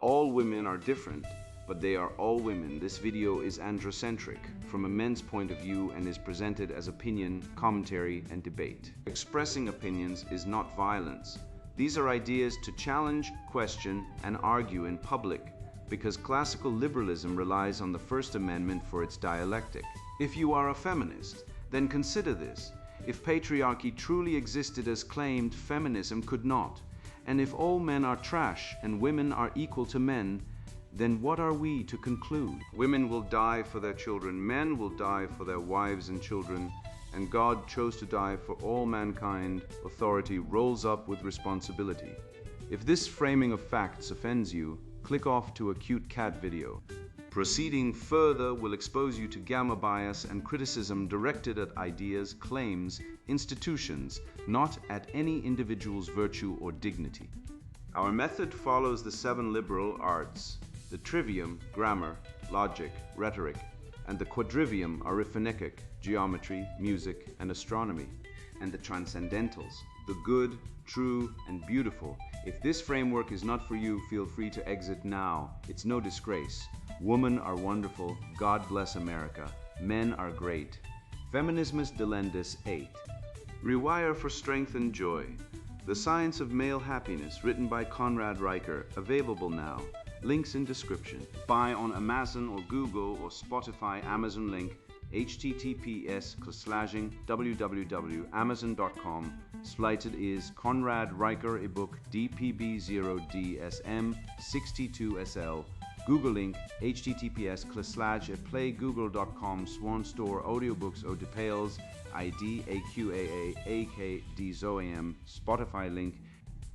all women are different, but they are all women, this video is androcentric from a men's point of view and is presented as opinion, commentary, and debate. Expressing opinions is not violence. These are ideas to challenge, question, and argue in public, because classical liberalism relies on the First Amendment for its dialectic. If you are a feminist, then consider this. If patriarchy truly existed as claimed, feminism could not. And if all men are trash and women are equal to men, then what are we to conclude? Women will die for their children, men will die for their wives and children, and God chose to die for all mankind. Authority rolls up with responsibility. If this framing of facts offends you, click off to a cute cat video. Proceeding further will expose you to gamma bias and criticism directed at ideas, claims, institutions, not at any individual's virtue or dignity. Our method follows the 7 liberal arts, the trivium, grammar, logic, rhetoric, and the quadrivium, arithmetic, geometry, music, and astronomy, and the transcendentals, the good, true, and beautiful. If this framework is not for you, feel free to exit now. It's no disgrace. Women are wonderful. God bless America. Men are great. Feminismus delendus 8. Rewire for strength and joy. The Science of Male Happiness, written by Conrad Riker, available now. Links in description. Buy on Amazon or Google or Spotify. Amazon link https://www.amazon.com. Splited is Conrad Riker ebook DPB0DSM62SL. Google link https://playgoogle.com. Swan Store audiobooks o depales ID AQAA AKDZOAM. Spotify link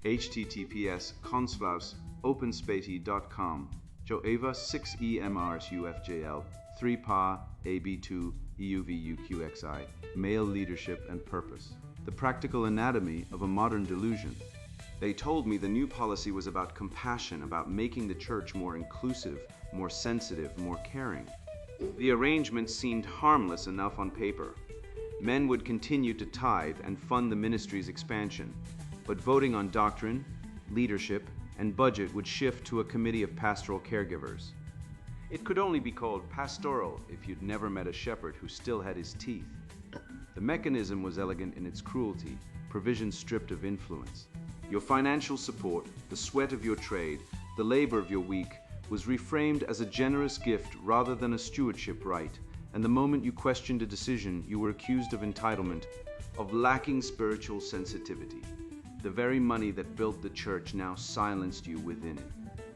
https://conslaus.openspati.com. Joeva 6EMRSUFJL 3PA AB2 EUVUQXI. Male leadership and purpose. The practical anatomy of a modern delusion. They told me the new policy was about compassion, about making the church more inclusive, more sensitive, more caring. The arrangement seemed harmless enough on paper. Men would continue to tithe and fund the ministry's expansion, but voting on doctrine, leadership, and budget would shift to a committee of pastoral caregivers. It could only be called pastoral if you'd never met a shepherd who still had his teeth. The mechanism was elegant in its cruelty, provision stripped of influence. Your financial support, the sweat of your trade, the labor of your week, was reframed as a generous gift rather than a stewardship right, and the moment you questioned a decision, you were accused of entitlement, of lacking spiritual sensitivity. The very money that built the church now silenced you within it.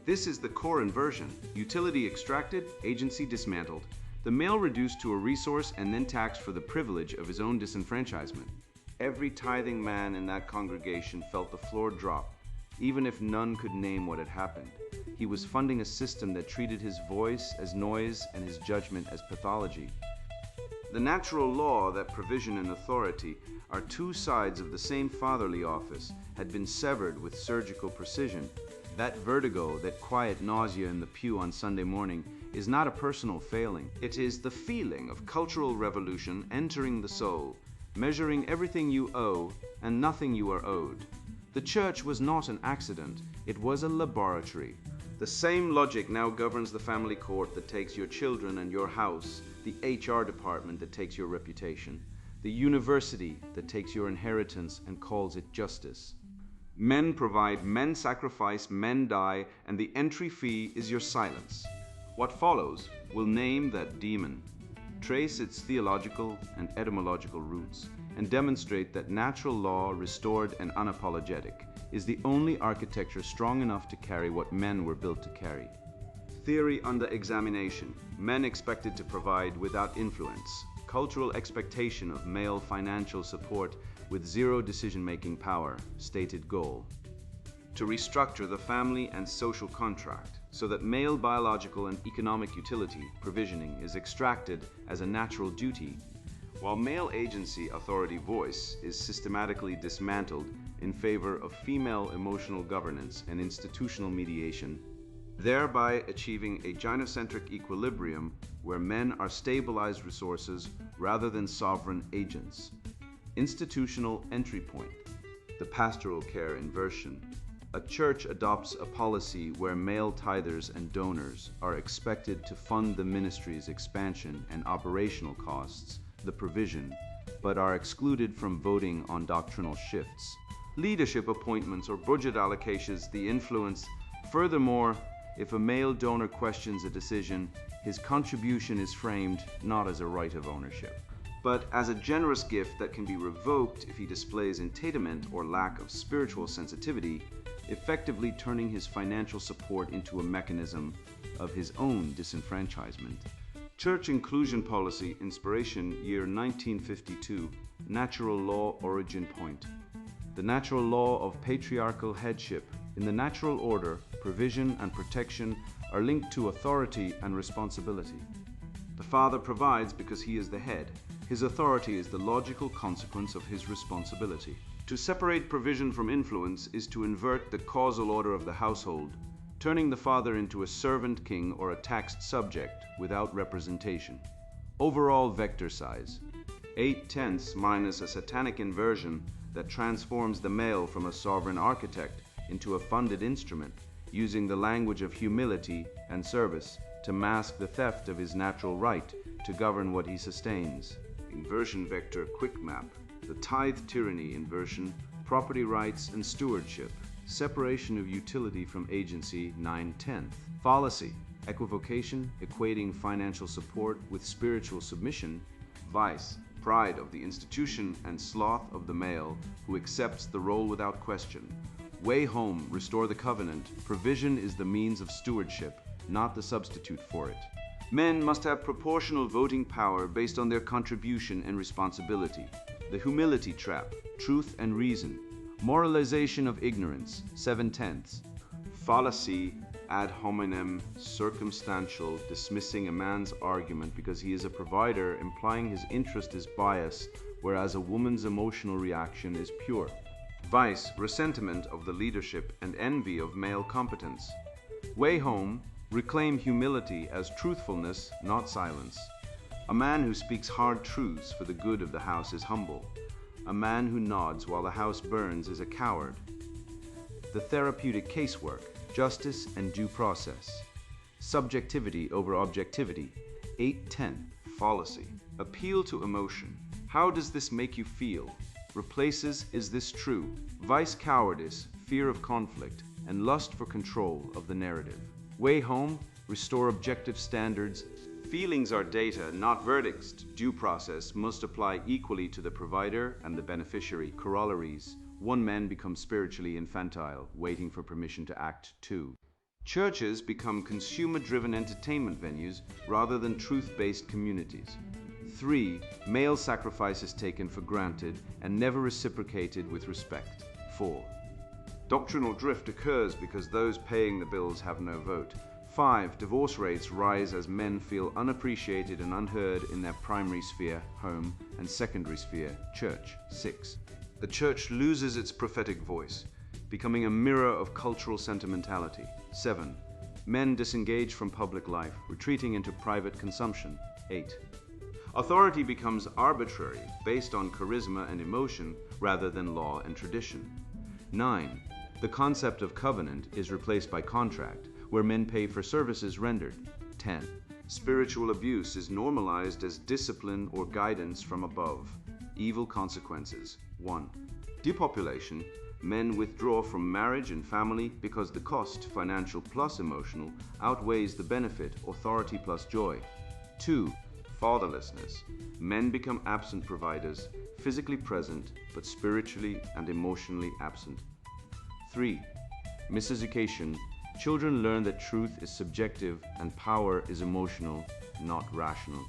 This is the core inversion. Utility extracted, agency dismantled. The male reduced to a resource and then taxed for the privilege of his own disenfranchisement. Every tithing man in that congregation felt the floor drop, even if none could name what had happened. He was funding a system that treated his voice as noise and his judgment as pathology. The natural law that provision and authority are 2 sides of the same fatherly office had been severed with surgical precision. That vertigo, that quiet nausea in the pew on Sunday morning, is not a personal failing. It is the feeling of cultural revolution entering the soul, measuring everything you owe and nothing you are owed. The church was not an accident, it was a laboratory. The same logic now governs the family court that takes your children and your house, the HR department that takes your reputation, the university that takes your inheritance and calls it justice. Men provide, men sacrifice, men die, and the entry fee is your silence. What follows will name that demon, trace its theological and etymological roots, and demonstrate that natural law, restored and unapologetic, is the only architecture strong enough to carry what men were built to carry. Theory under examination. Men expected to provide without influence. Cultural expectation of male financial support with zero decision-making power. Stated goal. To restructure the family and social contract so that male biological and economic utility, provisioning, is extracted as a natural duty, while male agency, authority, voice is systematically dismantled in favor of female emotional governance and institutional mediation, thereby achieving a gynocentric equilibrium where men are stabilized resources rather than sovereign agents. Institutional entry point. The pastoral care inversion. A church adopts a policy where male tithers and donors are expected to fund the ministry's expansion and operational costs, the provision, but are excluded from voting on doctrinal shifts. Leadership appointments or budget allocations, the influence. Furthermore, if a male donor questions a decision, his contribution is framed not as a right of ownership, but as a generous gift that can be revoked if he displays entitlement or lack of spiritual sensitivity, effectively turning his financial support into a mechanism of his own disenfranchisement. Church Inclusion Policy, Inspiration, year 1952, Natural Law Origin Point. The natural law of patriarchal headship. In the natural order, provision and protection are linked to authority and responsibility. The father provides because he is the head. His authority is the logical consequence of his responsibility. To separate provision from influence is to invert the causal order of the household, turning the father into a servant king or a taxed subject without representation. Overall vector size, 8/10 minus a satanic inversion that transforms the male from a sovereign architect into a funded instrument, using the language of humility and service to mask the theft of his natural right to govern what he sustains. Inversion vector quick map, the tithe tyranny inversion, property rights and stewardship, separation of utility from agency 9/10. Fallacy, equivocation, equating financial support with spiritual submission. Vice, pride of the institution and sloth of the male who accepts the role without question. Way home, restore the covenant. Provision is the means of stewardship, not the substitute for it. Men must have proportional voting power based on their contribution and responsibility. The humility trap, truth and reason. Moralization of ignorance, 7/10. Fallacy, ad hominem, circumstantial, dismissing a man's argument because he is a provider, implying his interest is biased, whereas a woman's emotional reaction is pure. Vice, resentment of the leadership and envy of male competence. Way home, reclaim humility as truthfulness, not silence. A man who speaks hard truths for the good of the house is humble. A man who nods while the house burns is a coward. The therapeutic casework, justice and due process. Subjectivity over objectivity, 8/10. Fallacy, appeal to emotion. How does this make you feel? Replaces, is this true? Vice, cowardice, fear of conflict, and lust for control of the narrative. Way home, restore objective standards. Feelings are data, not verdicts. Due process must apply equally to the provider and the beneficiary. Corollaries. One man becomes spiritually infantile, waiting for permission to act. 2. Churches become consumer-driven entertainment venues rather than truth-based communities. 3. Male sacrifice is taken for granted and never reciprocated with respect. 4. Doctrinal drift occurs because those paying the bills have no vote. 5. Divorce rates rise as men feel unappreciated and unheard in their primary sphere, home, and secondary sphere, church. 6. The church loses its prophetic voice, becoming a mirror of cultural sentimentality. 7. Men disengage from public life, retreating into private consumption. 8. Authority becomes arbitrary, based on charisma and emotion rather than law and tradition. 9. The concept of covenant is replaced by contract, where men pay for services rendered. 10. Spiritual abuse is normalized as discipline or guidance from above. Evil consequences. 1. Depopulation. Men withdraw from marriage and family because the cost, financial plus emotional, outweighs the benefit, authority plus joy. 2. Fatherlessness. Men become absent providers, physically present, but spiritually and emotionally absent. 3. Miseducation. Children learn that truth is subjective and power is emotional, not rational.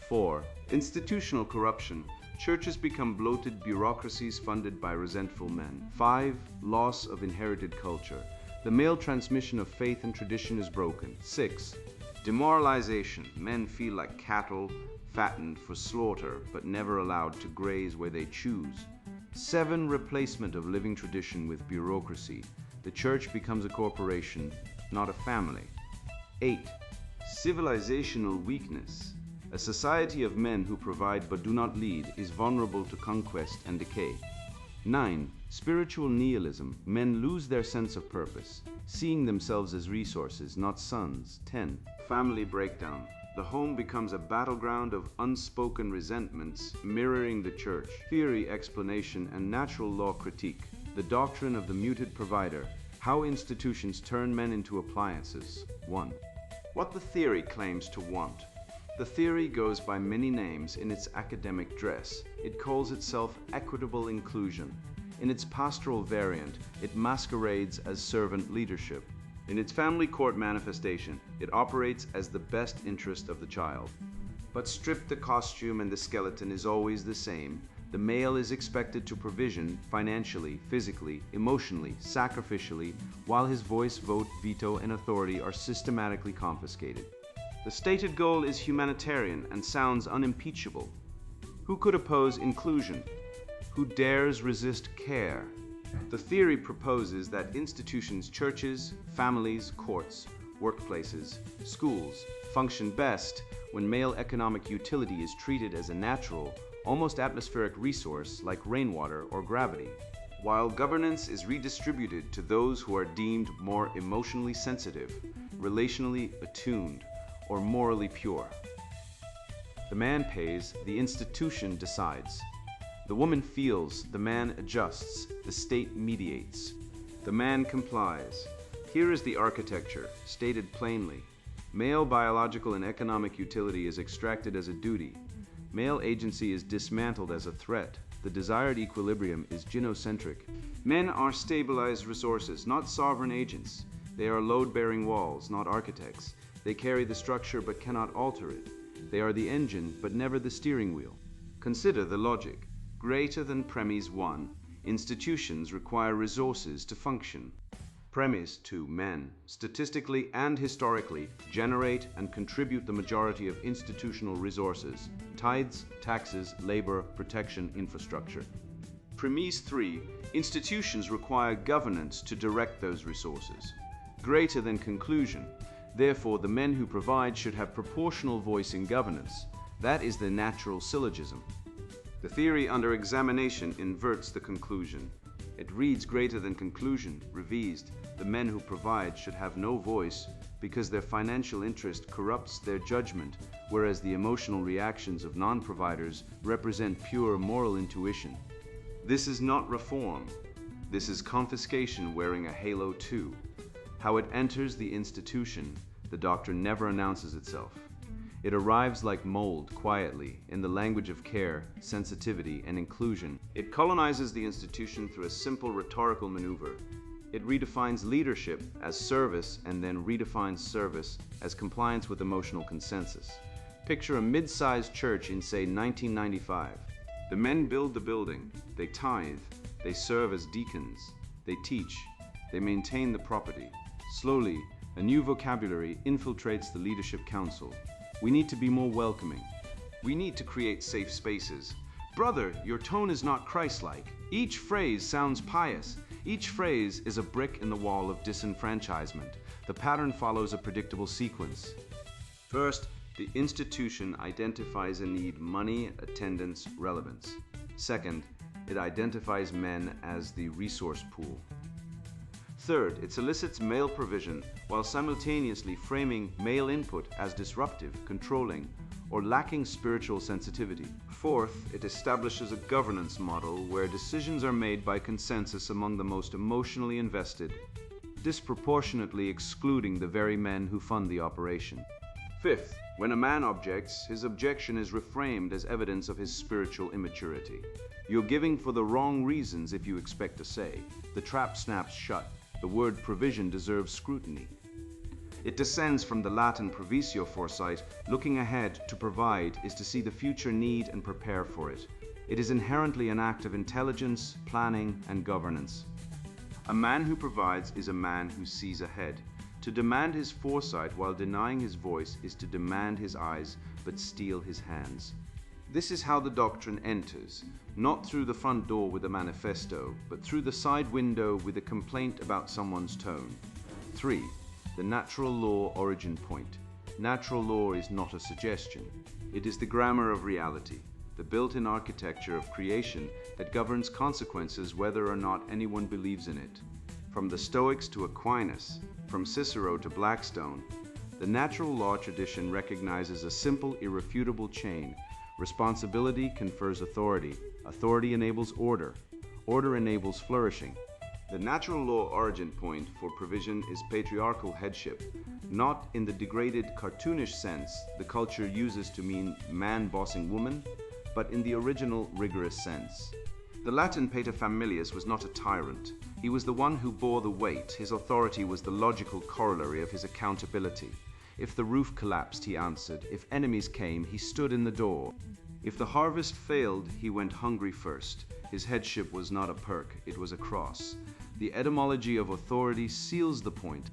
4. Institutional corruption. Churches become bloated bureaucracies funded by resentful men. 5. Loss of inherited culture. The male transmission of faith and tradition is broken. 6. Demoralization. Men feel like cattle, fattened for slaughter, but never allowed to graze where they choose. 7. Replacement of living tradition with bureaucracy. The church becomes a corporation, not a family. 8. Civilizational weakness. A society of men who provide but do not lead is vulnerable to conquest and decay. 9. Spiritual nihilism. Men lose their sense of purpose, seeing themselves as resources, not sons. 10. Family breakdown. The home becomes a battleground of unspoken resentments, mirroring the church. Theory, explanation, and natural law critique. The doctrine of the muted provider. How institutions turn men into appliances. 1. What the theory claims to want. The theory goes by many names in its academic dress. It calls itself equitable inclusion. In its pastoral variant, it masquerades as servant leadership. In its family court manifestation, it operates as the best interest of the child. But stripped, the costume and the skeleton is always the same. The male is expected to provision financially, physically, emotionally, sacrificially, while his voice, vote, veto, and authority are systematically confiscated. The stated goal is humanitarian and sounds unimpeachable. Who could oppose inclusion? Who dares resist care? The theory proposes that institutions, churches, families, courts, workplaces, schools function best when male economic utility is treated as a natural, almost atmospheric resource like rainwater or gravity, while governance is redistributed to those who are deemed more emotionally sensitive, relationally attuned, or morally pure. The man pays, the institution decides. The woman feels, the man adjusts, the state mediates. The man complies. Here is the architecture, stated plainly. Male biological and economic utility is extracted as a duty. Male agency is dismantled as a threat. The desired equilibrium is gynocentric. Men are stabilized resources, not sovereign agents. They are load-bearing walls, not architects. They carry the structure but cannot alter it. They are the engine but never the steering wheel. Consider the logic. Greater than premise 1, institutions require resources to function. Premise 2, men, statistically and historically, generate and contribute the majority of institutional resources: tithes, taxes, labor, protection, infrastructure. Premise 3, institutions require governance to direct those resources. Greater than conclusion. Therefore, the men who provide should have proportional voice in governance. That is the natural syllogism. The theory under examination inverts the conclusion. It reads greater than conclusion, revised. The men who provide should have no voice because their financial interest corrupts their judgment, whereas the emotional reactions of non-providers represent pure moral intuition. This is not reform. This is confiscation wearing a halo too. How it enters the institution, the doctrine never announces itself. It arrives like mold, quietly, in the language of care, sensitivity, and inclusion. It colonizes the institution through a simple rhetorical maneuver. It redefines leadership as service and then redefines service as compliance with emotional consensus. Picture a mid-sized church in, say, 1995. The men build the building, they tithe, they serve as deacons, they teach, they maintain the property. Slowly, a new vocabulary infiltrates the leadership council. We need to be more welcoming. We need to create safe spaces. Brother, your tone is not Christ-like. Each phrase sounds pious. Each phrase is a brick in the wall of disenfranchisement. The pattern follows a predictable sequence. First, the institution identifies a need: money, attendance, relevance. Second, it identifies men as the resource pool. Third, it solicits male provision while simultaneously framing male input as disruptive, controlling, or lacking spiritual sensitivity. Fourth, it establishes a governance model where decisions are made by consensus among the most emotionally invested, disproportionately excluding the very men who fund the operation. Fifth, when a man objects, his objection is reframed as evidence of his spiritual immaturity. You're giving for the wrong reasons if you expect to say. The trap snaps shut. The word provision deserves scrutiny. It descends from the Latin provisio, foresight. Looking ahead to provide is to see the future need and prepare for it. It is inherently an act of intelligence, planning, and governance. A man who provides is a man who sees ahead. To demand his foresight while denying his voice is to demand his eyes but steal his hands. This is how the doctrine enters, not through the front door with a manifesto, but through the side window with a complaint about someone's tone. 3. The natural law origin point. Natural law is not a suggestion. It is the grammar of reality. the built-in architecture of creation that governs consequences whether or not anyone believes in it. From the Stoics to Aquinas, from Cicero to Blackstone, the natural law tradition recognizes a simple, irrefutable chain. Responsibility confers authority. Authority enables order. Order enables flourishing. The natural law origin point for provision is patriarchal headship, not in the degraded, cartoonish sense the culture uses to mean man bossing woman, but in the original, rigorous sense. The Latin paterfamilias was not a tyrant. He was the one who bore the weight. His authority was the logical corollary of his accountability. If the roof collapsed, he answered. If enemies came, he stood in the door. If the harvest failed, he went hungry first. His headship was not a perk, it was a cross. The etymology of authority seals the point.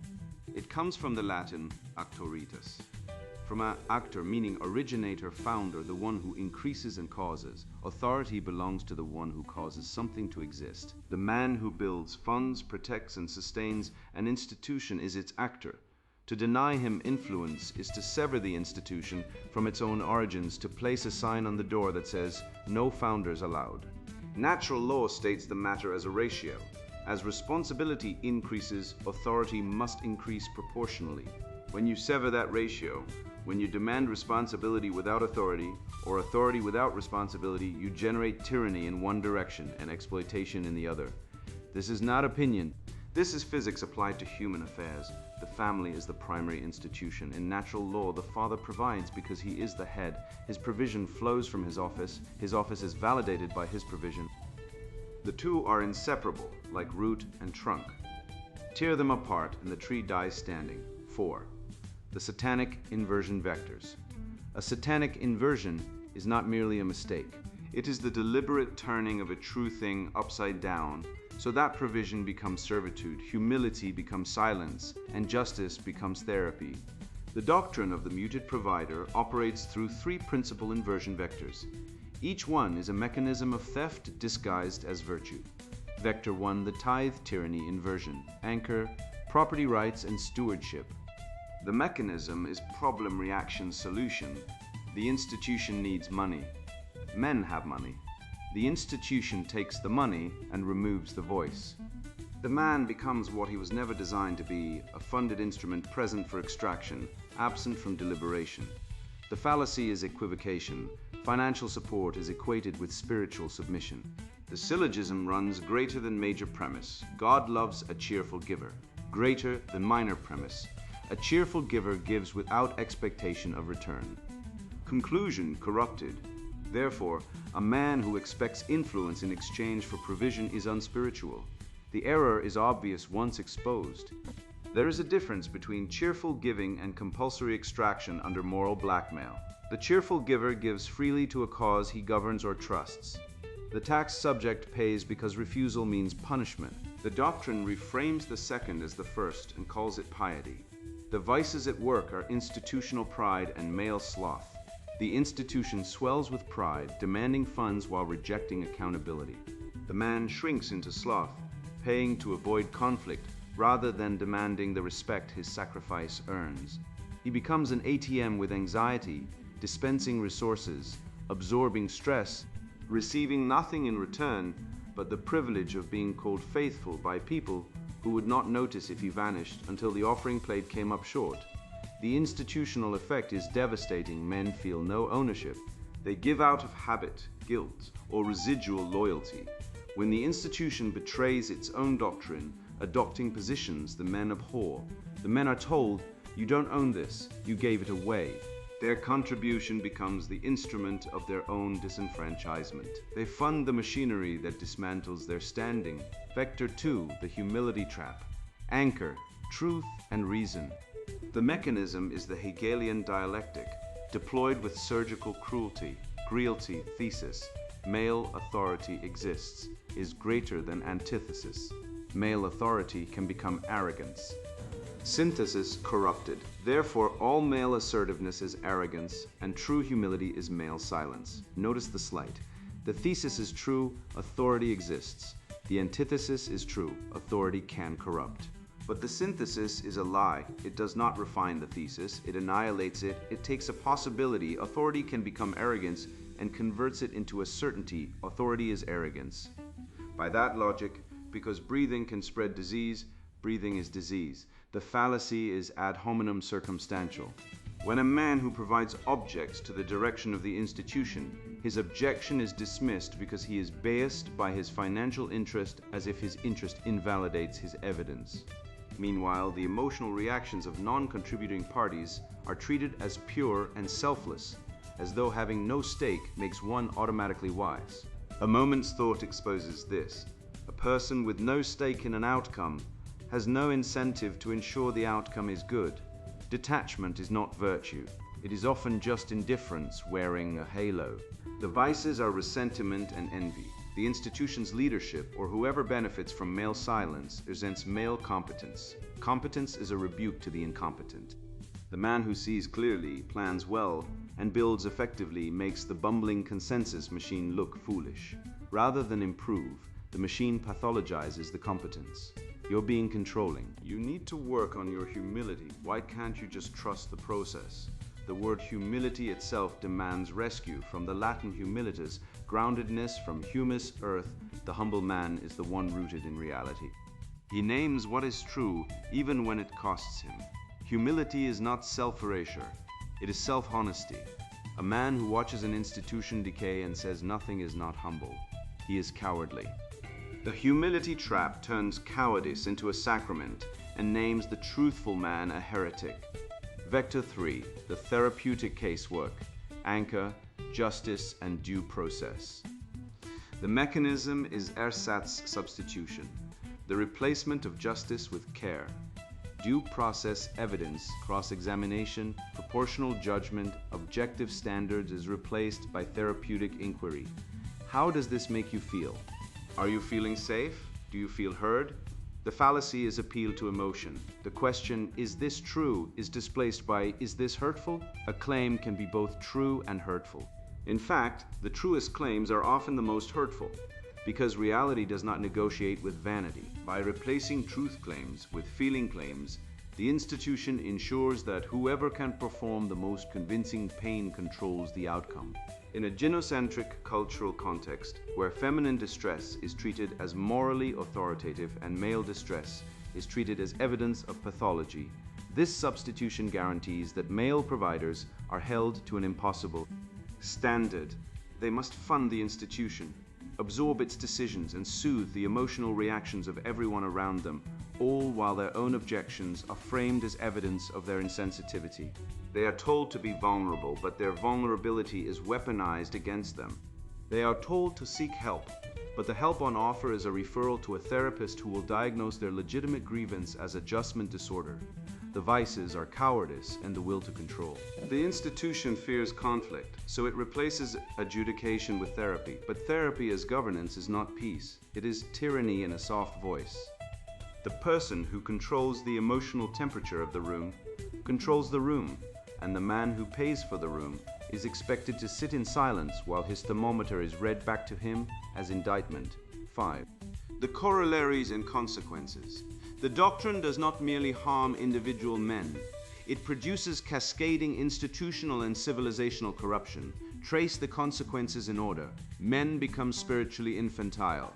It comes from the Latin actoritas. From actor, meaning originator, founder, the one who increases and causes. Authority belongs to the one who causes something to exist. The man who builds, funds, protects, and sustains an institution is its actor. To deny him influence is to sever the institution from its own origins, to place a sign on the door that says, "No founders allowed." Natural law states the matter as a ratio. As responsibility increases, authority must increase proportionally. When you sever that ratio, when you demand responsibility without authority, or authority without responsibility, you generate tyranny in one direction and exploitation in the other. This is not opinion. This is physics applied to human affairs. The family is the primary institution. In natural law, the father provides because he is the head. His provision flows from his office. His office is validated by his provision. The two are inseparable, like root and trunk. Tear them apart and the tree dies standing. 4. The satanic inversion vectors. A satanic inversion is not merely a mistake. It is the deliberate turning of a true thing upside down, so that provision becomes servitude, humility becomes silence, and justice becomes therapy. The doctrine of the muted provider operates through 3 principal inversion vectors. Each one is a mechanism of theft disguised as virtue. Vector 1, the tithe tyranny inversion. Anchor, property rights and stewardship. The mechanism is problem reaction solution. The institution needs money. Men have money. The institution takes the money and removes the voice. The man becomes what he was never designed to be, a funded instrument present for extraction, absent from deliberation. The fallacy is equivocation. Financial support is equated with spiritual submission. The syllogism runs greater than major premise. God loves a cheerful giver. Greater than minor premise. A cheerful giver gives without expectation of return. Conclusion corrupted. Therefore, a man who expects influence in exchange for provision is unspiritual. The error is obvious once exposed. There is a difference between cheerful giving and compulsory extraction under moral blackmail. The cheerful giver gives freely to a cause he governs or trusts. The tax subject pays because refusal means punishment. The doctrine reframes the second as the first and calls it piety. The vices at work are institutional pride and male sloth. The institution swells with pride, demanding funds while rejecting accountability. The man shrinks into sloth, paying to avoid conflict rather than demanding the respect his sacrifice earns. He becomes an ATM with anxiety, dispensing resources, absorbing stress, receiving nothing in return but the privilege of being called faithful by people who would not notice if he vanished until the offering plate came up short. The institutional effect is devastating. Men feel no ownership. They give out of habit, guilt, or residual loyalty. When the institution betrays its own doctrine, adopting positions the men abhor, the men are told, "You don't own this, you gave it away." Their contribution becomes the instrument of their own disenfranchisement. They fund the machinery that dismantles their standing. Vector 2, the humility trap. Anchor, truth and reason. The mechanism is the Hegelian dialectic, deployed with surgical cruelty, grealty, thesis. Male authority exists, is greater than antithesis. Male authority can become arrogance. Synthesis corrupted. Therefore, all male assertiveness is arrogance, and true humility is male silence. Notice the slight. The thesis is true, authority exists. The antithesis is true, authority can corrupt. But the synthesis is a lie. It does not refine the thesis, it annihilates it, it takes a possibility, authority can become arrogance, and converts it into a certainty, authority is arrogance. By that logic, because breathing can spread disease, breathing is disease. The fallacy is ad hominem circumstantial. When a man who provides objects to the direction of the institution, his objection is dismissed because he is biased by his financial interest as if his interest invalidates his evidence. Meanwhile, the emotional reactions of non-contributing parties are treated as pure and selfless, as though having no stake makes one automatically wise. A moment's thought exposes this. A person with no stake in an outcome has no incentive to ensure the outcome is good. Detachment is not virtue. It is often just indifference wearing a halo. The vices are resentment and envy. The institution's leadership, or whoever benefits from male silence, resents male competence. Competence is a rebuke to the incompetent. The man who sees clearly, plans well, and builds effectively makes the bumbling consensus machine look foolish. Rather than improve, the machine pathologizes the competence. You're being controlling. You need to work on your humility. Why can't you just trust the process? The word humility itself demands rescue. From the Latin humilitas, groundedness, from humus, earth, the humble man is the one rooted in reality. He names what is true even when it costs him. Humility is not self-erasure, it is self-honesty. A man who watches an institution decay and says nothing is not humble, he is cowardly. The humility trap turns cowardice into a sacrament and names the truthful man a heretic. Vector 3, the therapeutic casework, anchor, justice, and due process. The mechanism is ersatz substitution, the replacement of justice with care. Due process evidence, cross-examination, proportional judgment, objective standards is replaced by therapeutic inquiry. How does this make you feel? Are you feeling safe? Do you feel heard? The fallacy is appeal to emotion. The question, is this true, is displaced by, is this hurtful? A claim can be both true and hurtful. In fact, the truest claims are often the most hurtful, because reality does not negotiate with vanity. By replacing truth claims with feeling claims, the institution ensures that whoever can perform the most convincing pain controls the outcome. In a gynocentric cultural context, where feminine distress is treated as morally authoritative and male distress is treated as evidence of pathology, this substitution guarantees that male providers are held to an impossible standard. They must fund the institution, absorb its decisions, and soothe the emotional reactions of everyone around them, all while their own objections are framed as evidence of their insensitivity. They are told to be vulnerable, but their vulnerability is weaponized against them. They are told to seek help, but the help on offer is a referral to a therapist who will diagnose their legitimate grievance as adjustment disorder. The vices are cowardice and the will to control. The institution fears conflict, so it replaces adjudication with therapy. But therapy as governance is not peace. It is tyranny in a soft voice. The person who controls the emotional temperature of the room controls the room, and the man who pays for the room is expected to sit in silence while his thermometer is read back to him as indictment. 5. The corollaries and consequences. The doctrine does not merely harm individual men. It produces cascading institutional and civilizational corruption. Trace the consequences in order. Men become spiritually infantile.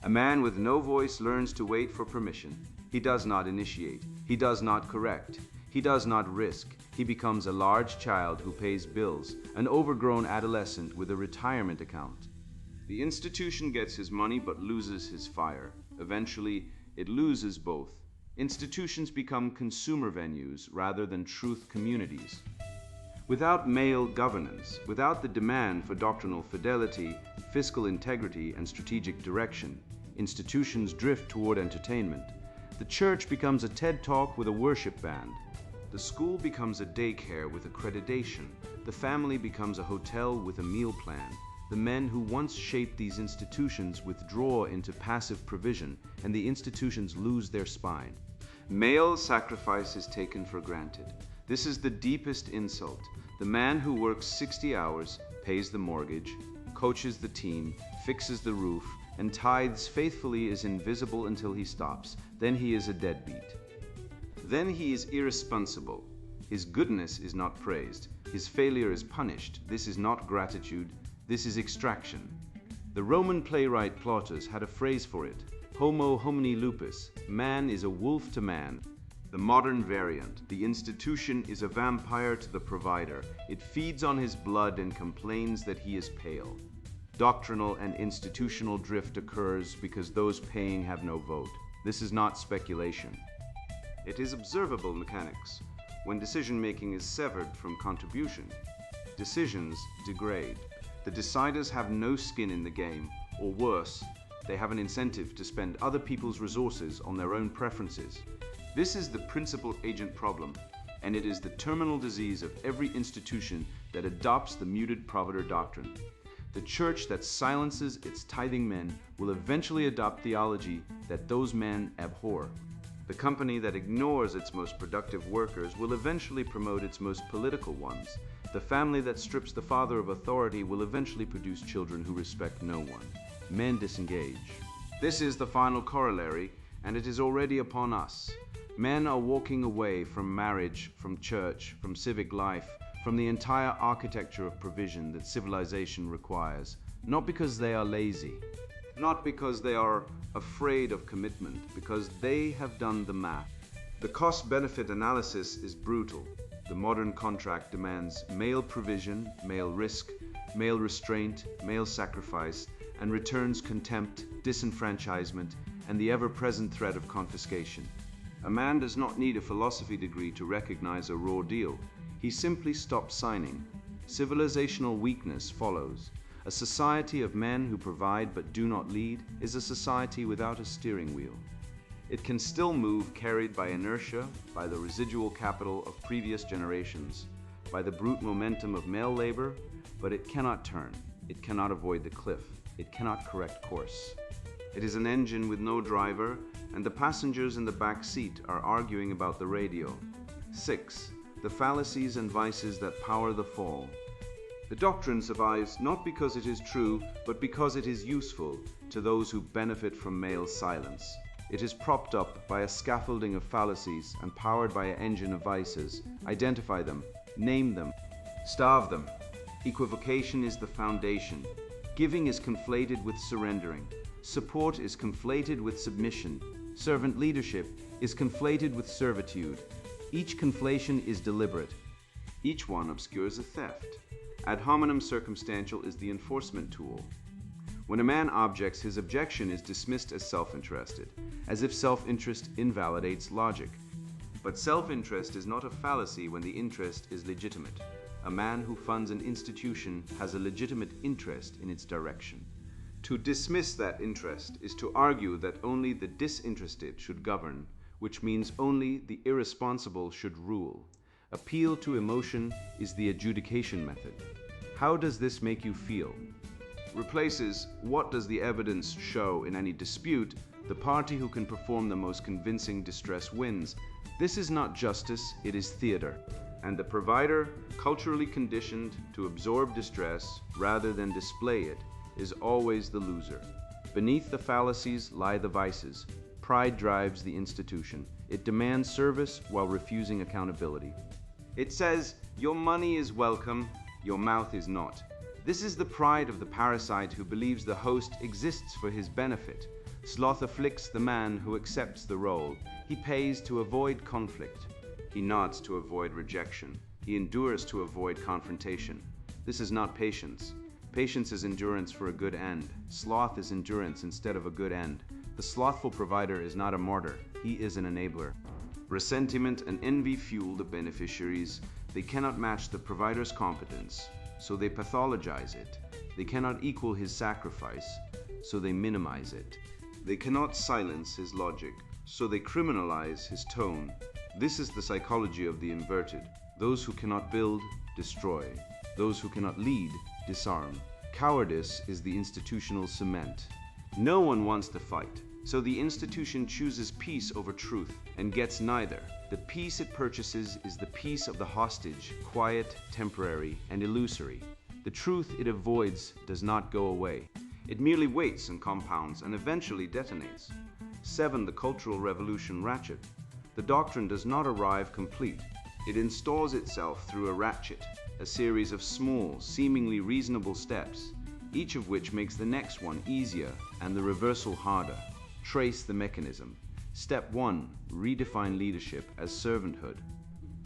A man with no voice learns to wait for permission. He does not initiate. He does not correct. He does not risk. He becomes a large child who pays bills, an overgrown adolescent with a retirement account. The institution gets his money but loses his fire. Eventually, it loses both. Institutions become consumer venues rather than truth communities. Without male governance, without the demand for doctrinal fidelity, fiscal integrity, and strategic direction, institutions drift toward entertainment. The church becomes a TED Talk with a worship band. The school becomes a daycare with accreditation. The family becomes a hotel with a meal plan. The men who once shaped these institutions withdraw into passive provision, and the institutions lose their spine. Male sacrifice is taken for granted. This is the deepest insult. The man who works 60 hours, pays the mortgage, coaches the team, fixes the roof, and tithes faithfully is invisible until he stops. Then he is a deadbeat. Then he is irresponsible. His goodness is not praised. His failure is punished. This is not gratitude. This is extraction. The Roman playwright Plautus had a phrase for it: homo homini lupus. Man is a wolf to man. The modern variant: the institution is a vampire to the provider. It feeds on his blood and complains that he is pale. Doctrinal and institutional drift occurs because those paying have no vote. This is not speculation. It is observable mechanics. When decision-making is severed from contribution, decisions degrade. The deciders have no skin in the game, or worse, they have an incentive to spend other people's resources on their own preferences. This is the principal agent problem, and it is the terminal disease of every institution that adopts the muted provider doctrine. The church that silences its tithing men will eventually adopt theology that those men abhor. The company that ignores its most productive workers will eventually promote its most political ones. The family that strips the father of authority will eventually produce children who respect no one. Men disengage. This is the final corollary, and it is already upon us. Men are walking away from marriage, from church, from civic life, from the entire architecture of provision that civilization requires, not because they are lazy, not because they are afraid of commitment, because they have done the math. The cost-benefit analysis is brutal. The modern contract demands male provision, male risk, male restraint, male sacrifice, and returns contempt, disenfranchisement, and the ever-present threat of confiscation. A man does not need a philosophy degree to recognize a raw deal. He simply stops signing. Civilizational weakness follows. A society of men who provide but do not lead is a society without a steering wheel. It can still move carried by inertia, by the residual capital of previous generations, by the brute momentum of male labor, but it cannot turn. It cannot avoid the cliff. It cannot correct course. It is an engine with no driver, and the passengers in the back seat are arguing about the radio. 6. The fallacies and vices that power the fall. The doctrine survives not because it is true, but because it is useful to those who benefit from male silence. It is propped up by a scaffolding of fallacies and powered by an engine of vices. Identify them, name them, starve them. Equivocation is the foundation. Giving is conflated with surrendering. Support is conflated with submission. Servant leadership is conflated with servitude. Each conflation is deliberate. Each one obscures a theft. Ad hominem circumstantial is the enforcement tool. When a man objects, his objection is dismissed as self-interested, as if self-interest invalidates logic. But self-interest is not a fallacy when the interest is legitimate. A man who funds an institution has a legitimate interest in its direction. To dismiss that interest is to argue that only the disinterested should govern, which means only the irresponsible should rule. Appeal to emotion is the adjudication method. How does this make you feel? Replaces what does the evidence show in any dispute. The party who can perform the most convincing distress wins. This is not justice, it is theater. And the provider, culturally conditioned to absorb distress rather than display it, is always the loser. Beneath the fallacies lie the vices. Pride drives the institution. It demands service while refusing accountability. It says, your money is welcome, your mouth is not. This is the pride of the parasite who believes the host exists for his benefit. Sloth afflicts the man who accepts the role. He pays to avoid conflict. He nods to avoid rejection. He endures to avoid confrontation. This is not patience. Patience is endurance for a good end. Sloth is endurance instead of a good end. The slothful provider is not a martyr. He is an enabler. Resentment and envy fuel the beneficiaries. They cannot match the provider's competence, so they pathologize it. They cannot equal his sacrifice, so they minimize it. They cannot silence his logic, so they criminalize his tone. This is the psychology of the inverted. Those who cannot build, destroy. Those who cannot lead, disarm. Cowardice is the institutional cement. No one wants to fight, so the institution chooses peace over truth and gets neither. The peace it purchases is the peace of the hostage, quiet, temporary, and illusory. The truth it avoids does not go away. It merely waits and compounds and eventually detonates. 7. The cultural revolution ratchet. The doctrine does not arrive complete. It installs itself through a ratchet, a series of small, seemingly reasonable steps, each of which makes the next one easier and the reversal harder. Trace the mechanism. Step 1. Redefine leadership as servanthood.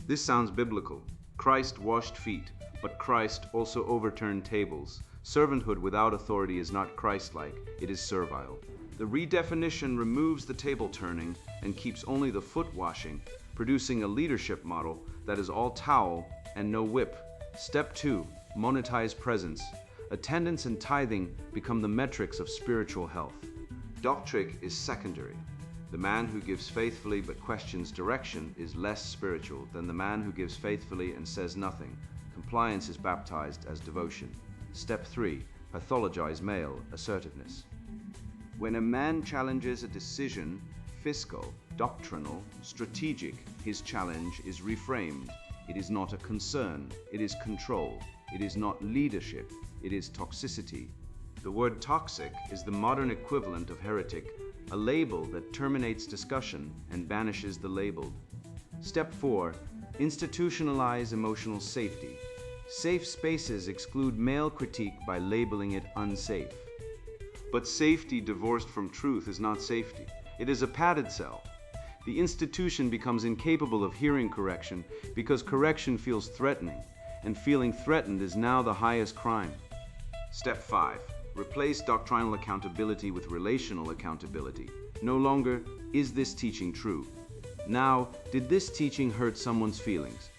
This sounds biblical. Christ washed feet, but Christ also overturned tables. Servanthood without authority is not Christ-like, it is servile. The redefinition removes the table turning and keeps only the foot washing, producing a leadership model that is all towel and no whip. Step 2. Monetize presence. Attendance and tithing become the metrics of spiritual health. Doctrine is secondary. The man who gives faithfully but questions direction is less spiritual than the man who gives faithfully and says nothing. Compliance is baptized as devotion. Step 3. Pathologize male assertiveness. When a man challenges a decision, fiscal, doctrinal, strategic, his challenge is reframed. It is not a concern, it is control. It is not leadership, it is toxicity. The word toxic is the modern equivalent of heretic, a label that terminates discussion and banishes the labeled. Step 4. Institutionalize emotional safety. Safe spaces exclude male critique by labeling it unsafe. But safety divorced from truth is not safety. It is a padded cell. The institution becomes incapable of hearing correction because correction feels threatening, and feeling threatened is now the highest crime. Step 5. Replace doctrinal accountability with relational accountability. No longer, is this teaching true? Now, did this teaching hurt someone's feelings?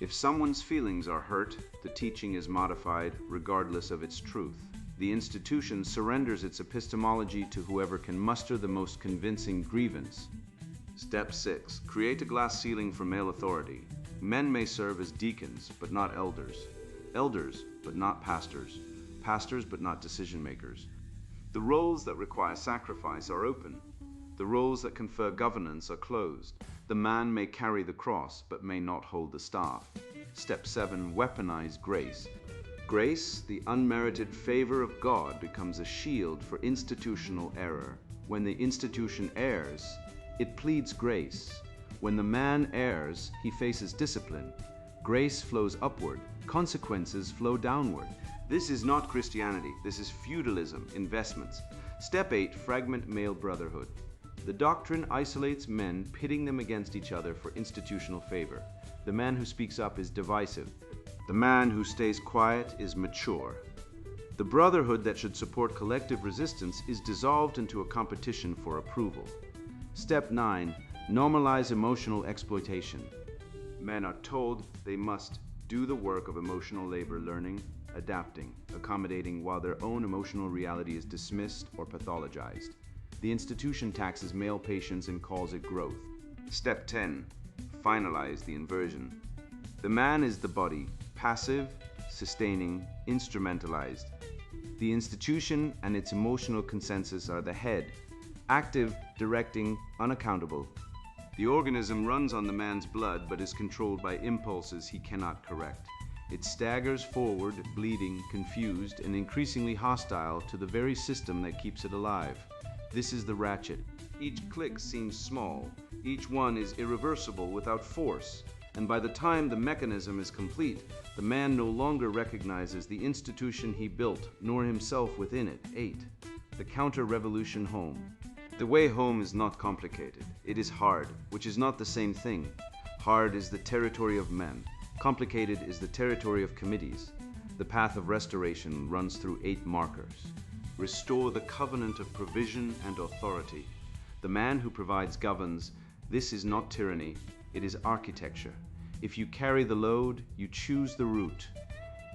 If someone's feelings are hurt, the teaching is modified regardless of its truth. The institution surrenders its epistemology to whoever can muster the most convincing grievance. Step 6. Create a glass ceiling for male authority. Men may serve as deacons, but not elders. Elders, but not pastors. Pastors, but not decision makers. The roles that require sacrifice are open. The roles that confer governance are closed. The man may carry the cross, but may not hold the staff. Step 7. Weaponize grace. Grace, the unmerited favor of God, becomes a shield for institutional error. When the institution errs, it pleads grace. When the man errs, he faces discipline. Grace flows upward. Consequences flow downward. This is not Christianity. This is feudalism, investments. Step 8. Fragment male brotherhood. The doctrine isolates men, pitting them against each other for institutional favor. The man who speaks up is divisive. The man who stays quiet is mature. The brotherhood that should support collective resistance is dissolved into a competition for approval. Step 9. Normalize emotional exploitation. Men are told they must do the work of emotional labor, learning, adapting, accommodating, while their own emotional reality is dismissed or pathologized. The institution taxes male patience and calls it growth. Step 10. Finalize the inversion. The man is the body, passive, sustaining, instrumentalized. The institution and its emotional consensus are the head, active, directing, unaccountable. The organism runs on the man's blood but is controlled by impulses he cannot correct. It staggers forward, bleeding, confused, and increasingly hostile to the very system that keeps it alive. This is the ratchet. Each click seems small. Each one is irreversible without force. And by the time the mechanism is complete, the man no longer recognizes the institution he built, nor himself within it. 8. The counter-revolution home. The way home is not complicated. It is hard, which is not the same thing. Hard is the territory of men. Complicated is the territory of committees. The path of restoration runs through 8 markers. Restore the covenant of provision and authority. The man who provides governs. This is not tyranny, it is architecture. If you carry the load, you choose the route.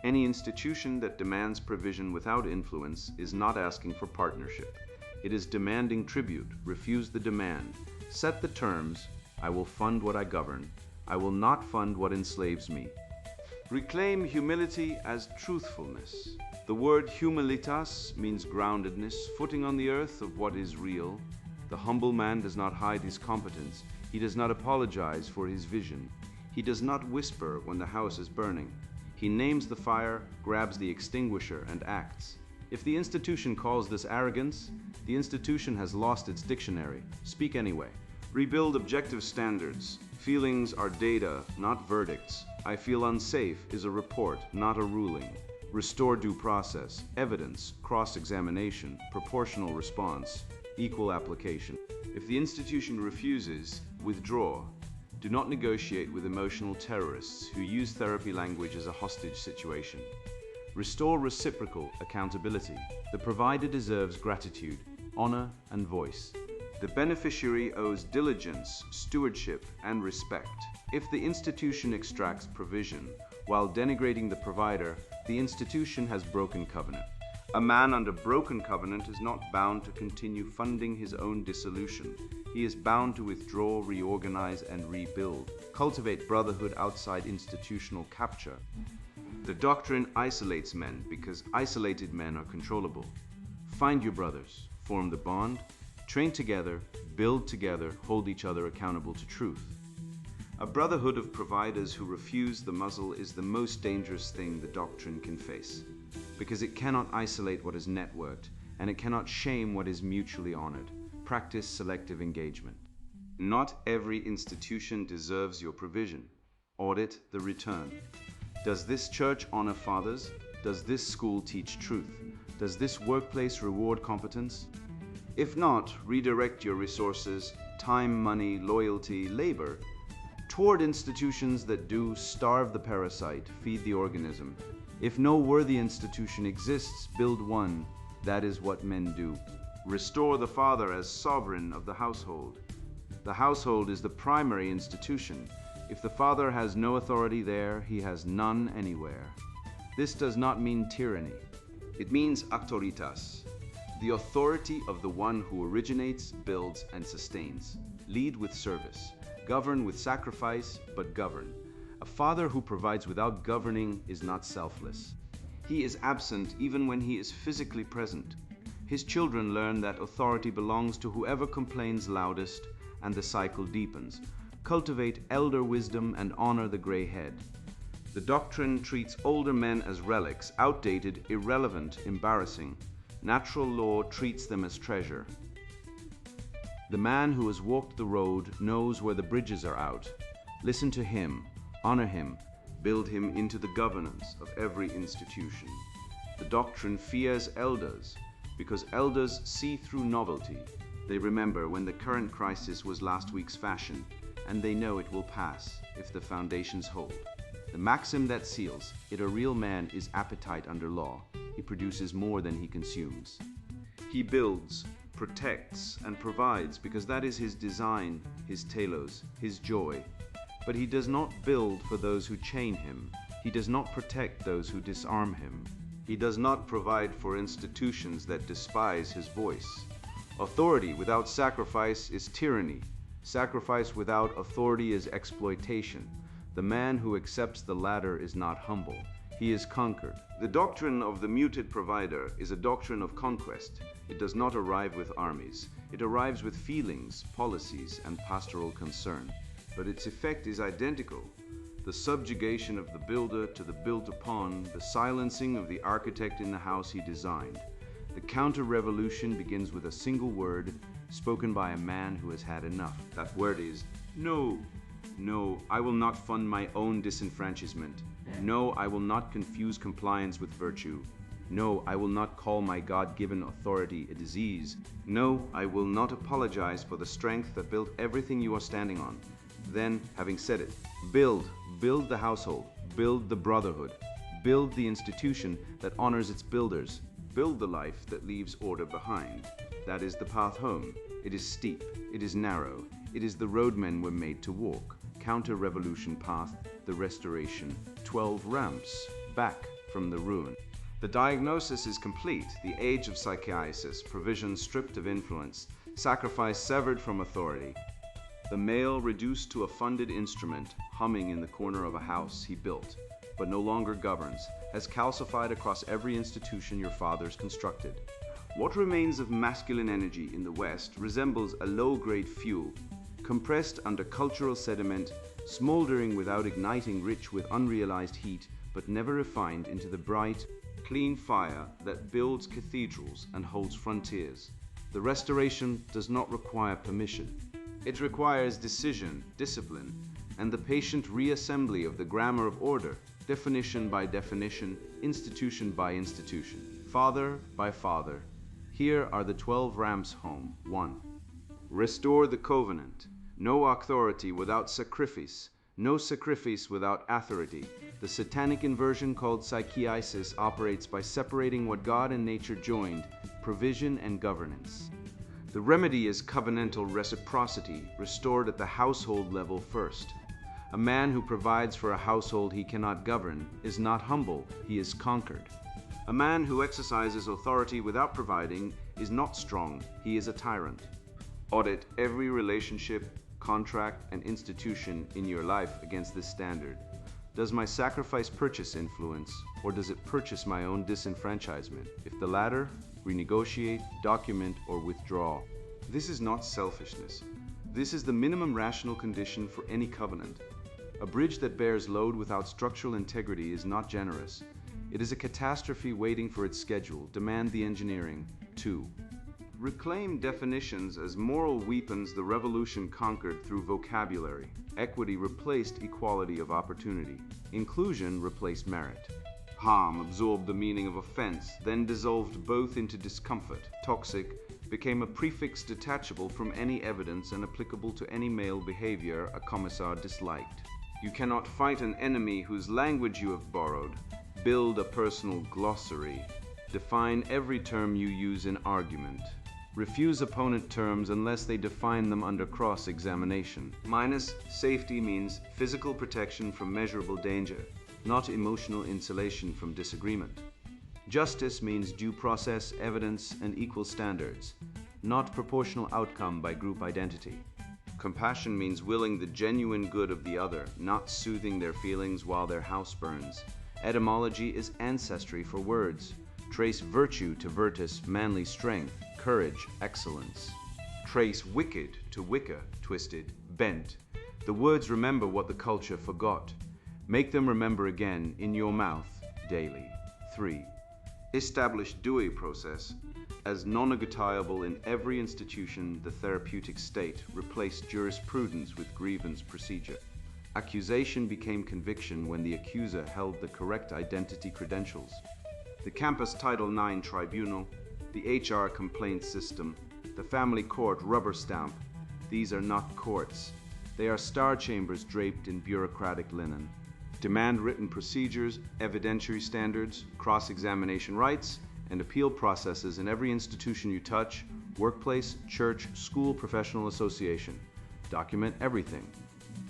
Any institution that demands provision without influence is not asking for partnership. It is demanding tribute. Refuse the demand. Set the terms. I will fund what I govern. I will not fund what enslaves me. Reclaim humility as truthfulness. The word humilitas means groundedness, footing on the earth of what is real. The humble man does not hide his competence. He does not apologize for his vision. He does not whisper when the house is burning. He names the fire, grabs the extinguisher, and acts. If the institution calls this arrogance, the institution has lost its dictionary. Speak anyway. Rebuild objective standards. Feelings are data, not verdicts. I feel unsafe is a report, not a ruling. Restore due process, evidence, cross-examination, proportional response, equal application. If the institution refuses, withdraw. Do not negotiate with emotional terrorists who use therapy language as a hostage situation. Restore reciprocal accountability. The provider deserves gratitude, honor, and voice. The beneficiary owes diligence, stewardship, and respect. If the institution extracts provision while denigrating the provider, the institution has broken covenant. A man under broken covenant is not bound to continue funding his own dissolution. He is bound to withdraw, reorganize, and rebuild. Cultivate brotherhood outside institutional capture. The doctrine isolates men because isolated men are controllable. Find your brothers, form the bond, train together, build together, hold each other accountable to truth. A brotherhood of providers who refuse the muzzle is the most dangerous thing the doctrine can face, because it cannot isolate what is networked, and it cannot shame what is mutually honored. Practice selective engagement. Not every institution deserves your provision. Audit the return. Does this church honor fathers? Does this school teach truth? Does this workplace reward competence? If not, redirect your resources, time, money, loyalty, labor, toward institutions that do starve the parasite, feed the organism. If no worthy institution exists, build one. That is what men do. Restore the father as sovereign of the household. The household is the primary institution. If the father has no authority there, he has none anywhere. This does not mean tyranny. It means auctoritas, the authority of the one who originates, builds, and sustains. Lead with service. Govern with sacrifice, but govern. A father who provides without governing is not selfless. He is absent even when he is physically present. His children learn that authority belongs to whoever complains loudest, and the cycle deepens. Cultivate elder wisdom and honor the gray head. The doctrine treats older men as relics, outdated, irrelevant, embarrassing. Natural law treats them as treasure. The man who has walked the road knows where the bridges are out. Listen to him, honor him, build him into the governance of every institution. The doctrine fears elders because elders see through novelty. They remember when the current crisis was last week's fashion, and they know it will pass if the foundations hold. The maxim that seals it a real man is appetite under law. He produces more than he consumes. He builds, protects, and provides because that is his design, his telos, his joy. But he does not build for those who chain him. He does not protect those who disarm him. He does not provide for institutions that despise his voice. Authority without sacrifice is tyranny. Sacrifice without authority is exploitation. The man who accepts the latter is not humble. He is conquered. The doctrine of the muted provider is a doctrine of conquest. It does not arrive with armies. It arrives with feelings, policies, and pastoral concern. But its effect is identical. The subjugation of the builder to the built upon, the silencing of the architect in the house he designed. The counter-revolution begins with a single word spoken by a man who has had enough. That word is no. No, I will not fund my own disenfranchisement. No, I will not confuse compliance with virtue. No, I will not call my God-given authority a disease. No, I will not apologize for the strength that built everything you are standing on. Then, having said it, build the household, build the brotherhood, build the institution that honors its builders, build the life that leaves order behind. That is the path home. It is steep, it is narrow, it is the road men were made to walk. Counter-revolution path, the restoration, 12 ramps, back from the ruin. The diagnosis is complete, the age of psychiasis, provision stripped of influence, sacrifice severed from authority. The male reduced to a funded instrument, humming in the corner of a house he built, but no longer governs, has calcified across every institution your fathers constructed. What remains of masculine energy in the West resembles a low-grade fuel, compressed under cultural sediment, smoldering without igniting, rich with unrealized heat, but never refined into the bright, clean fire that builds cathedrals and holds frontiers. The restoration does not require permission. It requires decision, discipline, and the patient reassembly of the grammar of order, definition by definition, institution by institution, father by father. Here are the 12 ramps home. 1. Restore the covenant. No authority without sacrifice. No sacrifice without authority. The satanic inversion called psychiasis operates by separating what God and nature joined, provision and governance. The remedy is covenantal reciprocity, restored at the household level first. A man who provides for a household he cannot govern is not humble, he is conquered. A man who exercises authority without providing is not strong, he is a tyrant. Audit every relationship, contract, and institution in your life against this standard. Does my sacrifice purchase influence, or does it purchase my own disenfranchisement? If the latter, renegotiate, document, or withdraw. This is not selfishness. This is the minimum rational condition for any covenant. A bridge that bears load without structural integrity is not generous. It is a catastrophe waiting for its schedule. Demand the engineering. 2. Reclaim definitions as moral weapons the revolution conquered through vocabulary. Equity replaced equality of opportunity. Inclusion replaced merit. Harm absorbed the meaning of offense, then dissolved both into discomfort. Toxic became a prefix detachable from any evidence and applicable to any male behavior a commissar disliked. You cannot fight an enemy whose language you have borrowed. Build a personal glossary. Define every term you use in argument. Refuse opponent terms unless they define them under cross-examination. Minus safety means physical protection from measurable danger, not emotional insulation from disagreement. Justice means due process, evidence, and equal standards, not proportional outcome by group identity. Compassion means willing the genuine good of the other, not soothing their feelings while their house burns. Etymology is ancestry for words. Trace virtue to virtus, manly strength, courage, excellence. Trace wicked to wicca, twisted, bent. The words remember what the culture forgot. Make them remember again in your mouth daily. 3. Establish due process. As non-negotiable in every institution, the therapeutic state replaced jurisprudence with grievance procedure. Accusation became conviction when the accuser held the correct identity credentials. The campus Title IX tribunal, the HR complaint system, the family court rubber stamp. These are not courts. They are star chambers draped in bureaucratic linen. Demand written procedures, evidentiary standards, cross-examination rights, and appeal processes in every institution you touch, workplace, church, school, professional association. Document everything.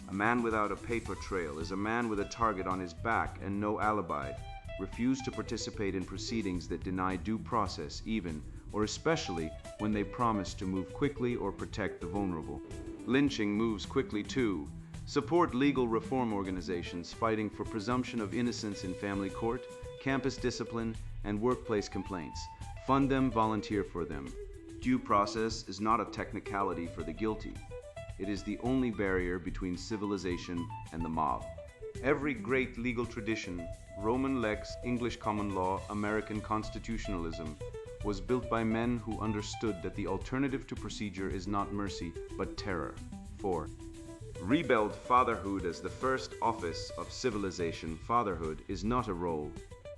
A man without a paper trail is a man with a target on his back and no alibi. Refuse to participate in proceedings that deny due process, even or especially when they promise to move quickly or protect the vulnerable. Lynching moves quickly too. Support legal reform organizations fighting for presumption of innocence in family court, campus discipline, and workplace complaints. Fund them, volunteer for them. Due process is not a technicality for the guilty. It is the only barrier between civilization and the mob. Every great legal tradition, Roman lex, English common law, American constitutionalism, was built by men who understood that the alternative to procedure is not mercy, but terror. 4. Rebuild fatherhood as the first office of civilization. Fatherhood is not a role.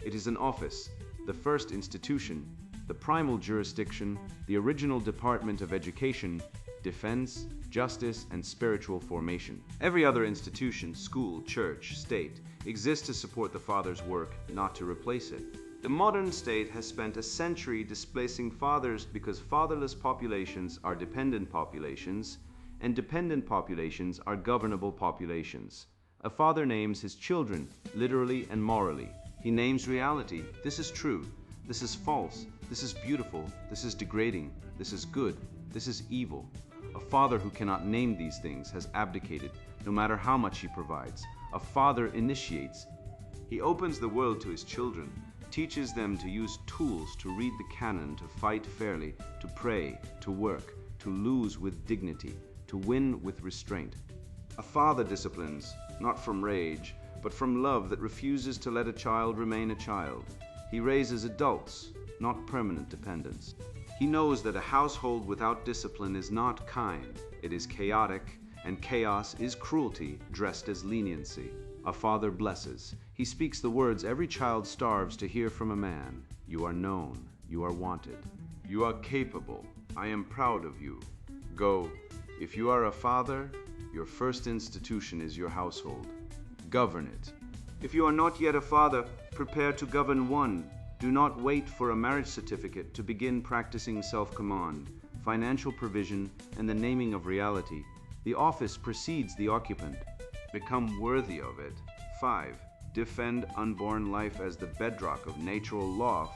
It is an office, the first institution, the primal jurisdiction, the original department of education, defense, justice, and spiritual formation. Every other institution, school, church, state, exists to support the father's work, not to replace it. The modern state has spent a century displacing fathers because fatherless populations are dependent populations, and dependent populations are governable populations. A father names his children, literally and morally. He names reality. This is true. This is false. This is beautiful. This is degrading. This is good. This is evil. A father who cannot name these things has abdicated, no matter how much he provides. A father initiates. He opens the world to his children, teaches them to use tools to read the canon, to fight fairly, to pray, to work, to lose with dignity, to win with restraint. A father disciplines, not from rage, but from love that refuses to let a child remain a child. He raises adults, not permanent dependents. He knows that a household without discipline is not kind, it is chaotic, and chaos is cruelty dressed as leniency. A father blesses. He speaks the words every child starves to hear from a man. You are known. You are wanted. You are capable. I am proud of you. Go. If you are a father, your first institution is your household. Govern it. If you are not yet a father, prepare to govern one. Do not wait for a marriage certificate to begin practicing self-command, financial provision, and the naming of reality. The office precedes the occupant. Become worthy of it. 5. Defend unborn life as the bedrock of natural law.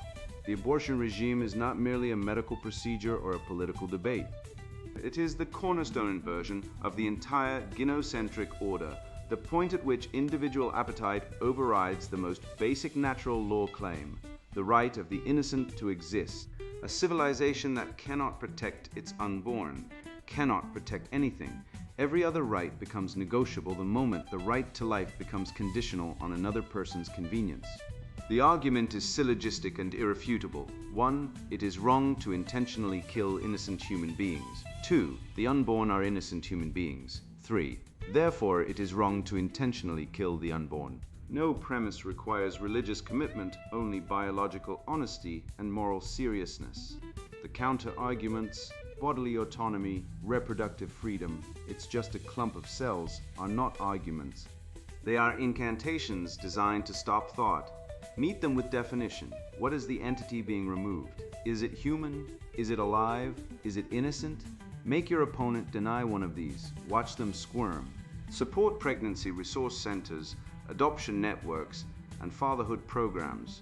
The abortion regime is not merely a medical procedure or a political debate. It is the cornerstone inversion of the entire gynocentric order, the point at which individual appetite overrides the most basic natural law claim, the right of the innocent to exist. A civilization that cannot protect its unborn, cannot protect anything. Every other right becomes negotiable the moment the right to life becomes conditional on another person's convenience. The argument is syllogistic and irrefutable. 1. It is wrong to intentionally kill innocent human beings. 2. The unborn are innocent human beings. 3. Therefore, it is wrong to intentionally kill the unborn. No premise requires religious commitment, only biological honesty and moral seriousness. The counter-arguments, bodily autonomy, reproductive freedom, it's just a clump of cells, are not arguments. They are incantations designed to stop thought. Meet them with definition. What is the entity being removed? Is it human? Is it alive? Is it innocent? Make your opponent deny one of these. Watch them squirm. Support pregnancy resource centers, adoption networks, and fatherhood programs.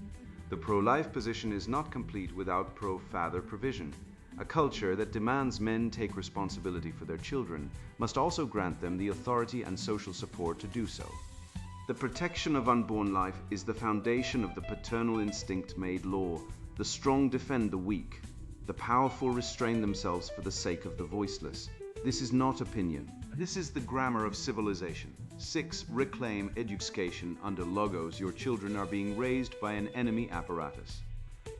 The pro-life position is not complete without pro-father provision. A culture that demands men take responsibility for their children must also grant them the authority and social support to do so. The protection of unborn life is the foundation of the paternal instinct made law. The strong defend the weak. The powerful restrain themselves for the sake of the voiceless. This is not opinion. This is the grammar of civilization. 6. Reclaim education under logos. Your children are being raised by an enemy apparatus.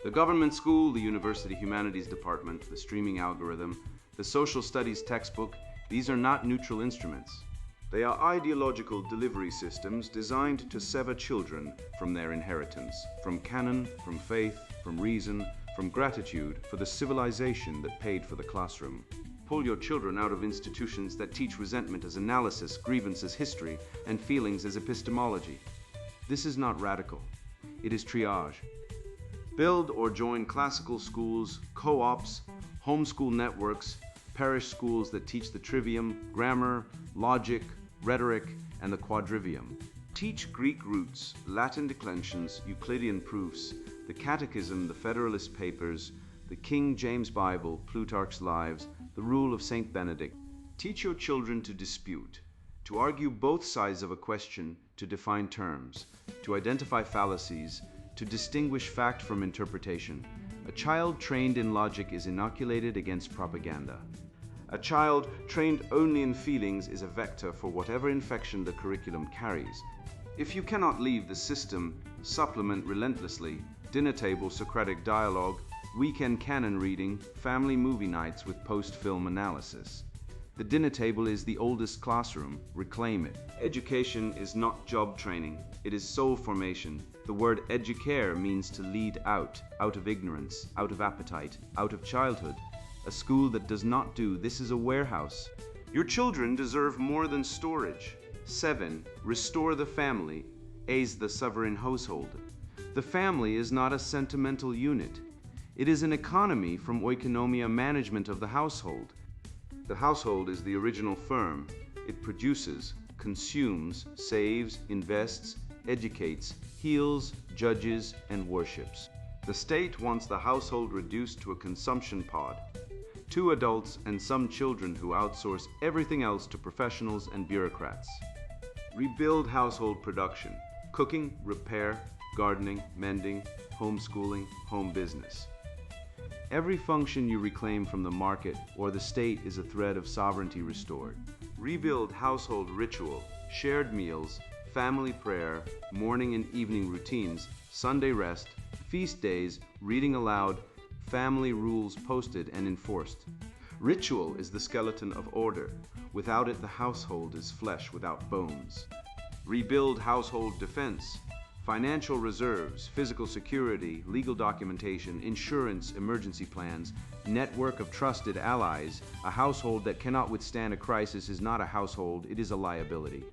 The government school, the university humanities department, the streaming algorithm, the social studies textbook, these are not neutral instruments. They are ideological delivery systems designed to sever children from their inheritance, from canon, from faith, from reason, from gratitude for the civilization that paid for the classroom. Pull your children out of institutions that teach resentment as analysis, grievance as history, and feelings as epistemology. This is not radical. It is triage. Build or join classical schools, co-ops, homeschool networks, parish schools that teach the trivium, grammar, logic, rhetoric, and the quadrivium. Teach Greek roots, Latin declensions, Euclidean proofs, the Catechism, the Federalist Papers, the King James Bible, Plutarch's Lives, the Rule of Saint Benedict. Teach your children to dispute, to argue both sides of a question, to define terms, to identify fallacies, to distinguish fact from interpretation. A child trained in logic is inoculated against propaganda. A child trained only in feelings is a vector for whatever infection the curriculum carries. If you cannot leave the system, supplement relentlessly, dinner table Socratic dialogue, weekend canon reading, family movie nights with post-film analysis. The dinner table is the oldest classroom. Reclaim it. Education is not job training. It is soul formation. The word educare means to lead out of ignorance, out of appetite, out of childhood. A school that does not do this is a warehouse. Your children deserve more than storage. 7. Restore the family, as the sovereign household. The family is not a sentimental unit. It is an economy from oikonomia, management of the household. The household is the original firm. It produces, consumes, saves, invests, educates, heals, judges, and worships. The state wants the household reduced to a consumption pod. 2 adults and some children who outsource everything else to professionals and bureaucrats. Rebuild household production, cooking, repair, gardening, mending, homeschooling, home business. Every function you reclaim from the market or the state is a thread of sovereignty restored. Rebuild household ritual, shared meals, family prayer, morning and evening routines, Sunday rest, Feast days, reading aloud, family rules posted and enforced. Ritual is the skeleton of order. Without it, the household is flesh without bones. Rebuild household defense. Financial reserves, physical security, legal documentation, insurance, emergency plans, network of trusted allies. A household that cannot withstand a crisis is not a household, it is a liability.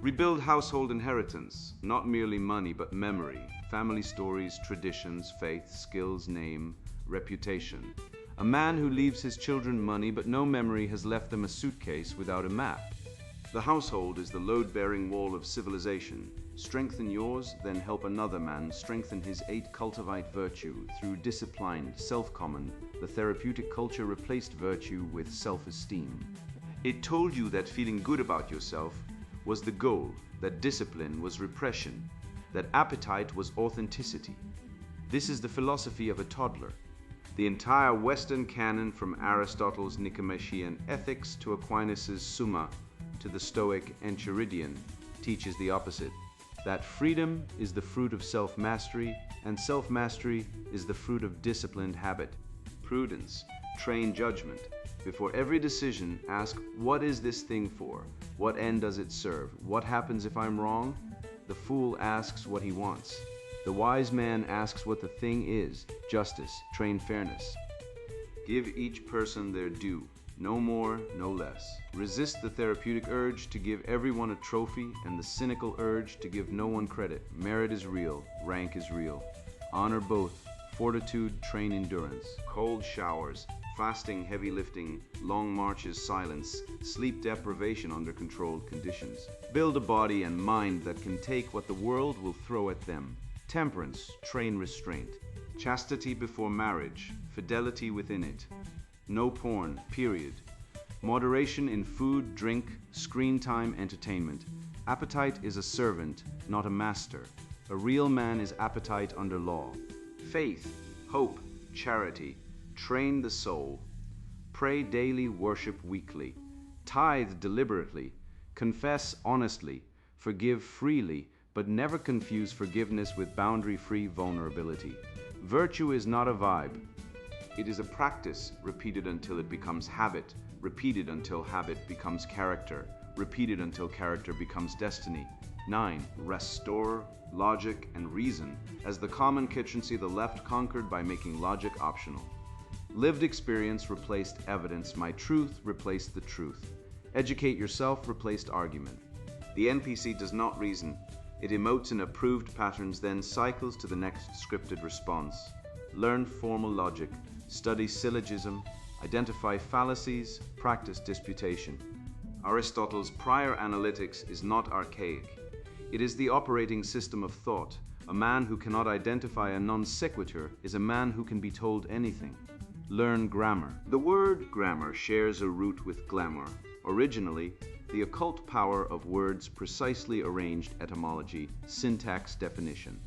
Rebuild household inheritance, not merely money but memory, family stories, traditions, faith, skills, name, reputation. A man who leaves his children money but no memory has left them a suitcase without a map. The household is the load-bearing wall of civilization. Strengthen yours, then help another man strengthen his 8 cultivate virtue through disciplined, self-command. The therapeutic culture replaced virtue with self-esteem. It told you that feeling good about yourself was the goal, that discipline was repression, that appetite was authenticity. This is the philosophy of a toddler. The entire Western canon from Aristotle's Nicomachean Ethics to Aquinas' Summa to the Stoic Enchiridion teaches the opposite, that freedom is the fruit of self-mastery, and self-mastery is the fruit of disciplined habit. Prudence, train judgment. Before every decision, ask, what is this thing for? What end does it serve? What happens if I'm wrong? The fool asks what he wants. The wise man asks what the thing is. Justice, train fairness. Give each person their due. No more, no less. Resist the therapeutic urge to give everyone a trophy and the cynical urge to give no one credit. Merit is real, rank is real. Honor both. Fortitude, train endurance. Cold showers, fasting, heavy lifting, long marches, silence, sleep deprivation under controlled conditions. Build a body and mind that can take what the world will throw at them. Temperance, train restraint. Chastity before marriage, fidelity within it. No porn, period. Moderation in food, drink, screen time, entertainment. Appetite is a servant, not a master. A real man is appetite under law. Faith, hope, charity. Train the soul. Pray daily, worship weekly. Tithe deliberately. Confess honestly. Forgive freely, but never confuse forgiveness with boundary-free vulnerability. Virtue is not a vibe. It is a practice repeated until it becomes habit, repeated until habit becomes character, repeated until character becomes destiny. 9. Restore logic and reason as the common kitchen the left conquered by making logic optional. Lived experience replaced evidence. My truth replaced the truth. Educate yourself replaced argument. The NPC does not reason. It emotes in approved patterns, then cycles to the next scripted response. Learn formal logic. Study syllogism, identify fallacies, practice disputation. Aristotle's prior analytics is not archaic. It is the operating system of thought. A man who cannot identify a non sequitur is a man who can be told anything. Learn grammar. The word grammar shares a root with glamour. Originally, the occult power of words precisely arranged etymology, syntax, definition.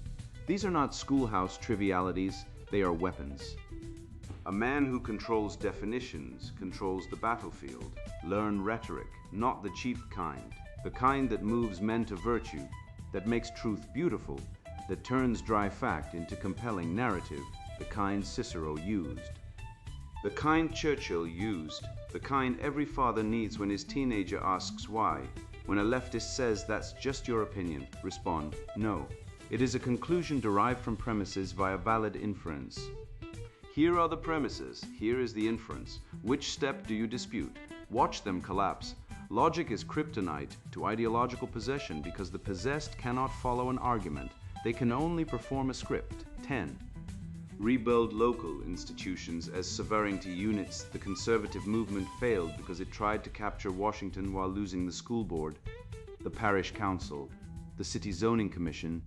These are not schoolhouse trivialities, they are weapons. A man who controls definitions controls the battlefield. Learn rhetoric, not the cheap kind, the kind that moves men to virtue, that makes truth beautiful, that turns dry fact into compelling narrative, the kind Cicero used. The kind Churchill used, the kind every father needs when his teenager asks why. When a leftist says that's just your opinion, respond, no. It is a conclusion derived from premises via valid inference. Here are the premises, here is the inference. Which step do you dispute? Watch them collapse. Logic is kryptonite to ideological possession because the possessed cannot follow an argument. They can only perform a script. 10. Rebuild local institutions as sovereignty units. The conservative movement failed because it tried to capture Washington while losing the school board, the parish council, the city zoning commission,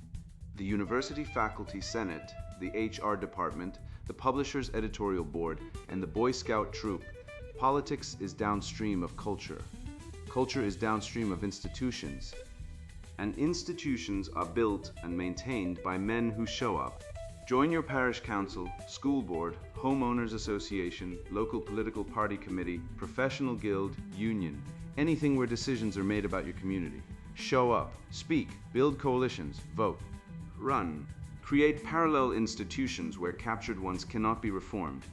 the university faculty senate, the HR department, the publisher's editorial board, and the Boy Scout troop. Politics is downstream of culture. Culture is downstream of institutions. And institutions are built and maintained by men who show up. Join your parish council, school board, homeowners association, local political party committee, professional guild, union, anything where decisions are made about your community. Show up, speak, build coalitions, vote. Run. Create parallel institutions where captured ones cannot be reformed.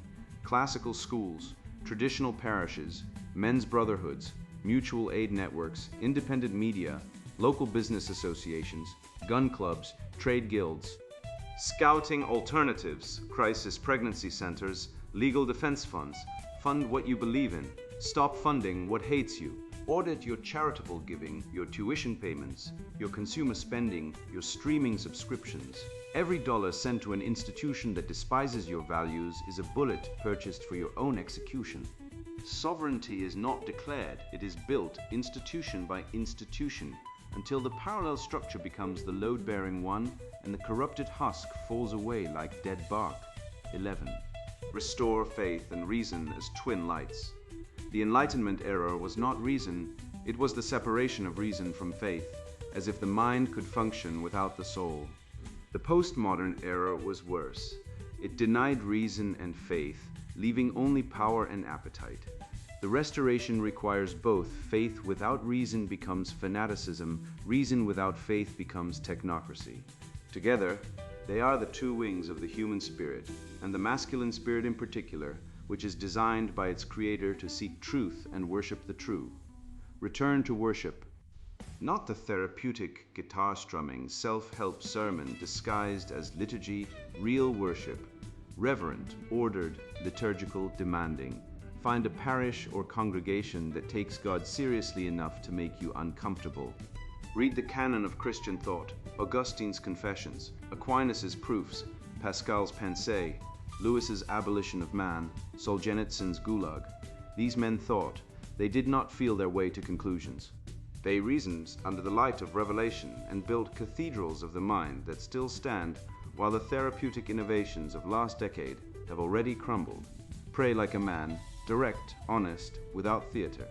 Classical schools, traditional parishes, men's brotherhoods, mutual aid networks, independent media, local business associations, gun clubs, trade guilds. Scouting alternatives, crisis pregnancy centers, legal defense funds. Fund what you believe in. Stop funding what hates you. Audit your charitable giving, your tuition payments, your consumer spending, your streaming subscriptions. Every dollar sent to an institution that despises your values is a bullet purchased for your own execution. Sovereignty is not declared, it is built institution by institution until the parallel structure becomes the load-bearing one and the corrupted husk falls away like dead bark. 11. Restore faith and reason as twin lights. The Enlightenment era was not reason, it was the separation of reason from faith, as if the mind could function without the soul. The postmodern era was worse. It denied reason and faith, leaving only power and appetite. The restoration requires both. Faith without reason becomes fanaticism, reason without faith becomes technocracy. Together, they are the two wings of the human spirit, and the masculine spirit in particular, which is designed by its creator to seek truth and worship the true. Return to worship. Not the therapeutic guitar strumming, self-help sermon disguised as liturgy, real worship. Reverent, ordered, liturgical, demanding. Find a parish or congregation that takes God seriously enough to make you uncomfortable. Read the canon of Christian thought, Augustine's Confessions, Aquinas' Proofs, Pascal's Pensées, Lewis's Abolition of Man, Solzhenitsyn's Gulag. These men thought. They did not feel their way to conclusions. They reasoned under the light of revelation and built cathedrals of the mind that still stand while the therapeutic innovations of last decade have already crumbled. Pray like a man, direct, honest, without theater.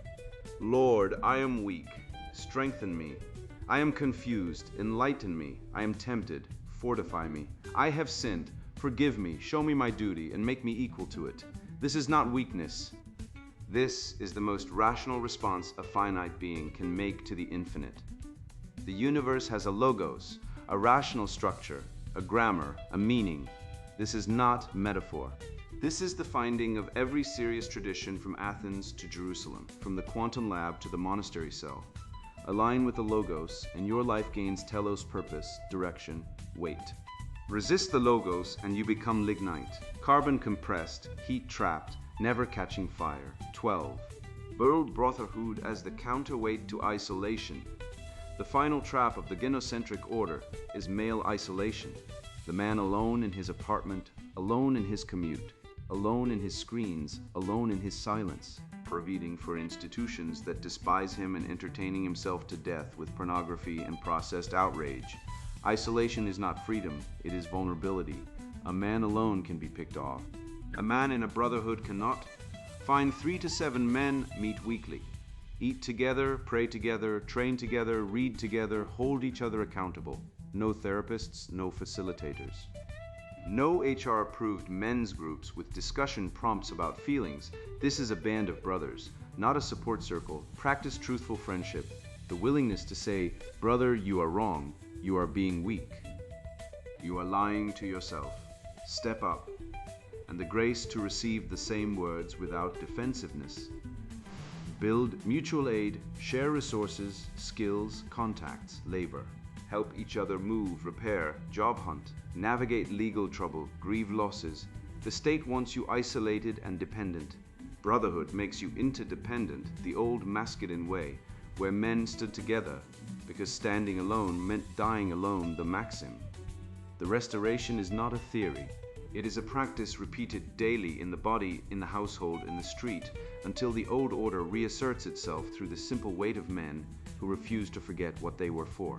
Lord, I am weak. Strengthen me. I am confused. Enlighten me. I am tempted. Fortify me. I have sinned. Forgive me. Show me my duty and make me equal to it. This is not weakness. This is the most rational response a finite being can make to the infinite. The universe has a logos, a rational structure, a grammar, a meaning. This is not metaphor. This is the finding of every serious tradition from Athens to Jerusalem, from the quantum lab to the monastery cell. Align with the logos, and your life gains telos purpose, direction, weight. Resist the logos, and you become lignite, carbon compressed, heat trapped, never catching fire. 12. Build brotherhood as the counterweight to isolation. The final trap of the gynocentric order is male isolation. The man alone in his apartment, alone in his commute, alone in his screens, alone in his silence, providing for institutions that despise him and entertaining himself to death with pornography and processed outrage. Isolation is not freedom, it is vulnerability. A man alone can be picked off. A man in a brotherhood cannot. Find 3 to 7 men, meet weekly. Eat together, pray together, train together, read together, hold each other accountable. No therapists, no facilitators. No HR-approved men's groups with discussion prompts about feelings. This is a band of brothers, not a support circle. Practice truthful friendship. The willingness to say, brother, you are wrong. You are being weak. You are lying to yourself. Step up. And the grace to receive the same words without defensiveness. Build mutual aid, share resources, skills, contacts, labor. Help each other move, repair, job hunt, navigate legal trouble, grieve losses. The state wants you isolated and dependent. Brotherhood makes you interdependent, the old masculine way, where men stood together, because standing alone meant dying alone, the maxim. The restoration is not a theory. It is a practice repeated daily in the body, in the household, in the street, until the old order reasserts itself through the simple weight of men who refuse to forget what they were for.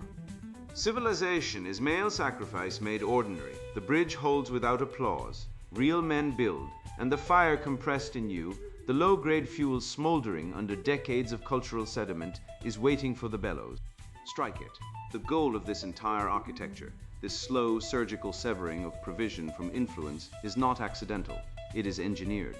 Civilization is male sacrifice made ordinary. The bridge holds without applause. Real men build, and the fire compressed in you, the low-grade fuel smoldering under decades of cultural sediment, is waiting for the bellows. Strike it. The goal of this entire architecture, this slow surgical severing of provision from influence, is not accidental. It is engineered.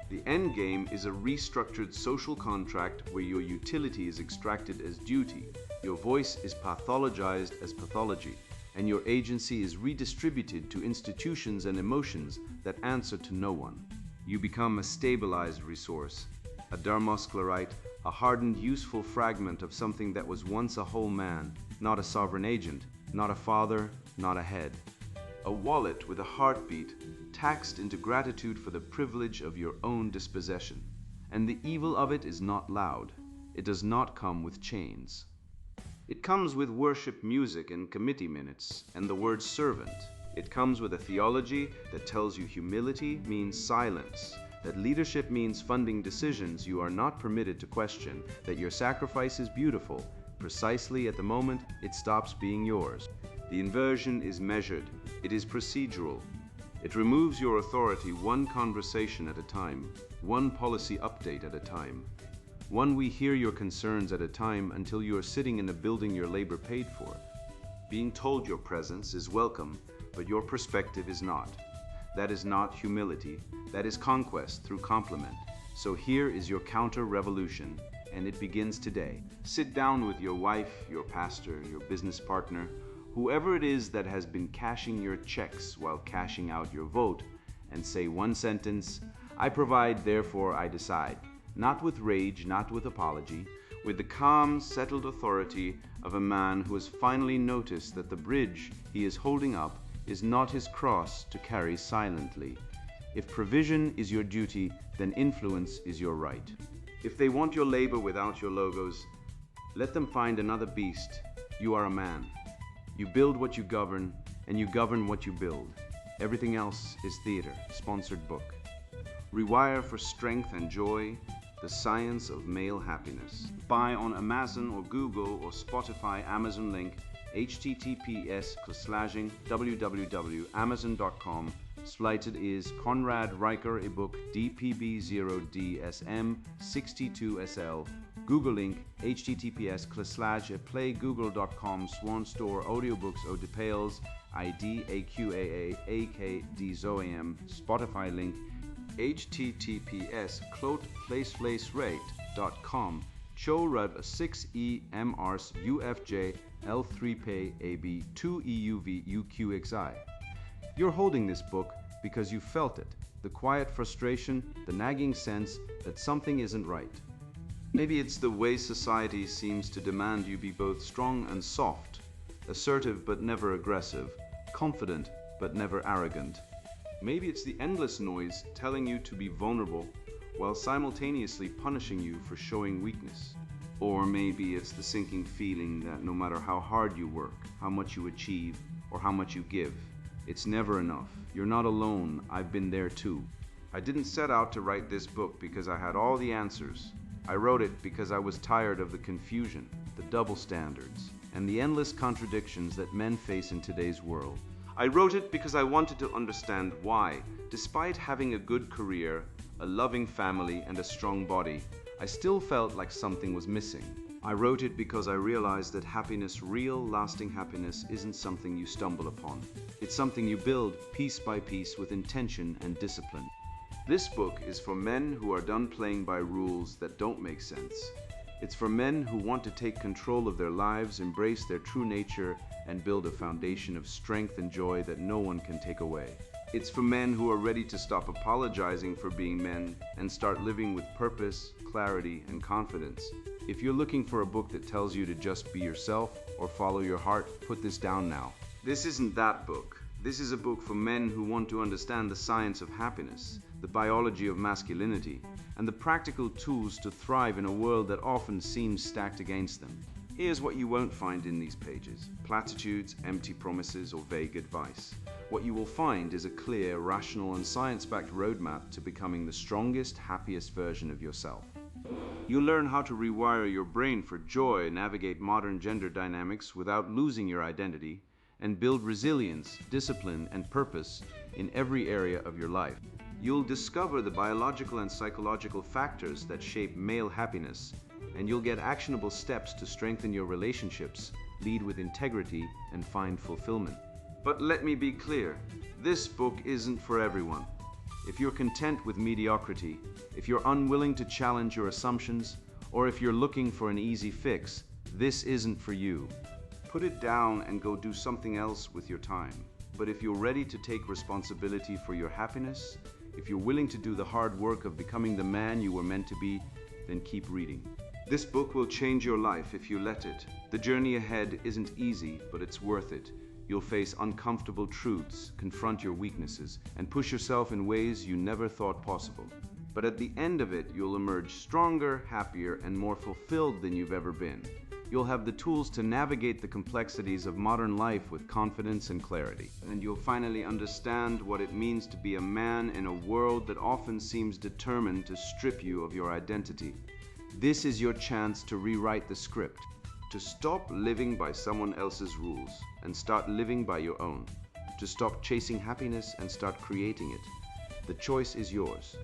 The end game is a restructured social contract where your utility is extracted as duty, your voice is pathologized as pathology, and your agency is redistributed to institutions and emotions that answer to no one. You become a stabilized resource, a dermosklerite, a hardened, useful fragment of something that was once a whole man, not a sovereign agent, not a father, not a head. A wallet with a heartbeat, taxed into gratitude for the privilege of your own dispossession. And the evil of it is not loud. It does not come with chains. It comes with worship music and committee minutes, and the word servant. It comes with a theology that tells you humility means silence, that leadership means funding decisions you are not permitted to question, that your sacrifice is beautiful, precisely at the moment it stops being yours. The inversion is measured. It is procedural. It removes your authority one conversation at a time, one policy update at a time. One we hear your concerns at a time until you are sitting in a building your labor paid for. Being told your presence is welcome, but your perspective is not. That is not humility. That is conquest through compliment. So here is your counter-revolution, and it begins today. Sit down with your wife, your pastor, your business partner, whoever it is that has been cashing your checks while cashing out your vote, and say one sentence, I provide, therefore I decide. Not with rage, not with apology, with the calm, settled authority of a man who has finally noticed that the bridge he is holding up is not his cross to carry silently. If provision is your duty, then influence is your right. If they want your labor without your logos, let them find another beast. You are a man. You build what you govern, and you govern what you build. Everything else is theater. Sponsored book. Rewire for strength and joy, the science of male happiness. Buy on Amazon or Google or Spotify. Amazon link, https://www.amazon.com. Slighted is Conrad Riker ebook DPB0DSM62SL. Google link, https://playgoogle.com. Swan Store audiobooks Odipales ID AQAA AKDZOAM. Spotify link, https://clotplaceflacerate.com. Chorud 6E MRS UFJ L3P AB 2EUV UQXI. You're holding this book because you felt it, the quiet frustration, the nagging sense that something isn't right. Maybe it's the way society seems to demand you be both strong and soft, assertive but never aggressive, confident but never arrogant. Maybe it's the endless noise telling you to be vulnerable while simultaneously punishing you for showing weakness. Or maybe it's the sinking feeling that no matter how hard you work, how much you achieve, or how much you give, it's never enough. You're not alone. I've been there too. I didn't set out to write this book because I had all the answers. I wrote it because I was tired of the confusion, the double standards, and the endless contradictions that men face in today's world. I wrote it because I wanted to understand why, despite having a good career, a loving family, and a strong body, I still felt like something was missing. I wrote it because I realized that happiness, real, lasting happiness, isn't something you stumble upon. It's something you build piece by piece with intention and discipline. This book is for men who are done playing by rules that don't make sense. It's for men who want to take control of their lives, embrace their true nature, and build a foundation of strength and joy that no one can take away. It's for men who are ready to stop apologizing for being men and start living with purpose, clarity, and confidence. If you're looking for a book that tells you to just be yourself or follow your heart, put this down now. This isn't that book. This is a book for men who want to understand the science of happiness, the biology of masculinity, and the practical tools to thrive in a world that often seems stacked against them. Here's what you won't find in these pages: platitudes, empty promises, or vague advice. What you will find is a clear, rational, and science-backed roadmap to becoming the strongest, happiest version of yourself. You'll learn how to rewire your brain for joy, navigate modern gender dynamics without losing your identity, and build resilience, discipline, and purpose in every area of your life. You'll discover the biological and psychological factors that shape male happiness, and you'll get actionable steps to strengthen your relationships, lead with integrity, and find fulfillment. But let me be clear, this book isn't for everyone. If you're content with mediocrity, if you're unwilling to challenge your assumptions, or if you're looking for an easy fix, this isn't for you. put it down and go do something else with your time. But if you're ready to take responsibility for your happiness, if you're willing to do the hard work of becoming the man you were meant to be, then keep reading. This book will change your life if you let it. The journey ahead isn't easy, but it's worth it. You'll face uncomfortable truths, confront your weaknesses, and push yourself in ways you never thought possible. But at the end of it, you'll emerge stronger, happier, and more fulfilled than you've ever been. You'll have the tools to navigate the complexities of modern life with confidence and clarity. And you'll finally understand what it means to be a man in a world that often seems determined to strip you of your identity. This is your chance to rewrite the script, to stop living by someone else's rules and start living by your own, to stop chasing happiness and start creating it. The choice is yours.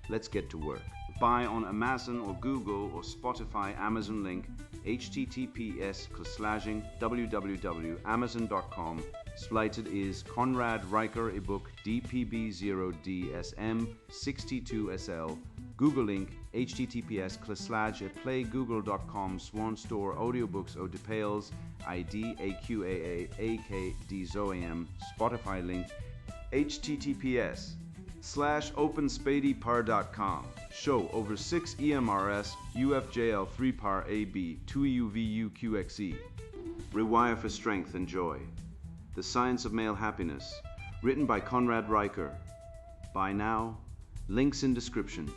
Let's get to work. Buy on Amazon or Google or Spotify Amazon link https://www.amazon.com. Slated is Conrad Riker ebook DPB0DSM62SL. Google link https://playgoogle.com Swan Store Audiobooks O Depales ID AQAA AKDZOAM. Spotify link https://openspadepar.com. Show over 6 EMRS UFJL 3 par AB 2 EUVU QXE. Rewire for Strength and Joy. The Science of Male Happiness. Written by Conrad Riker. Buy now. Links in description.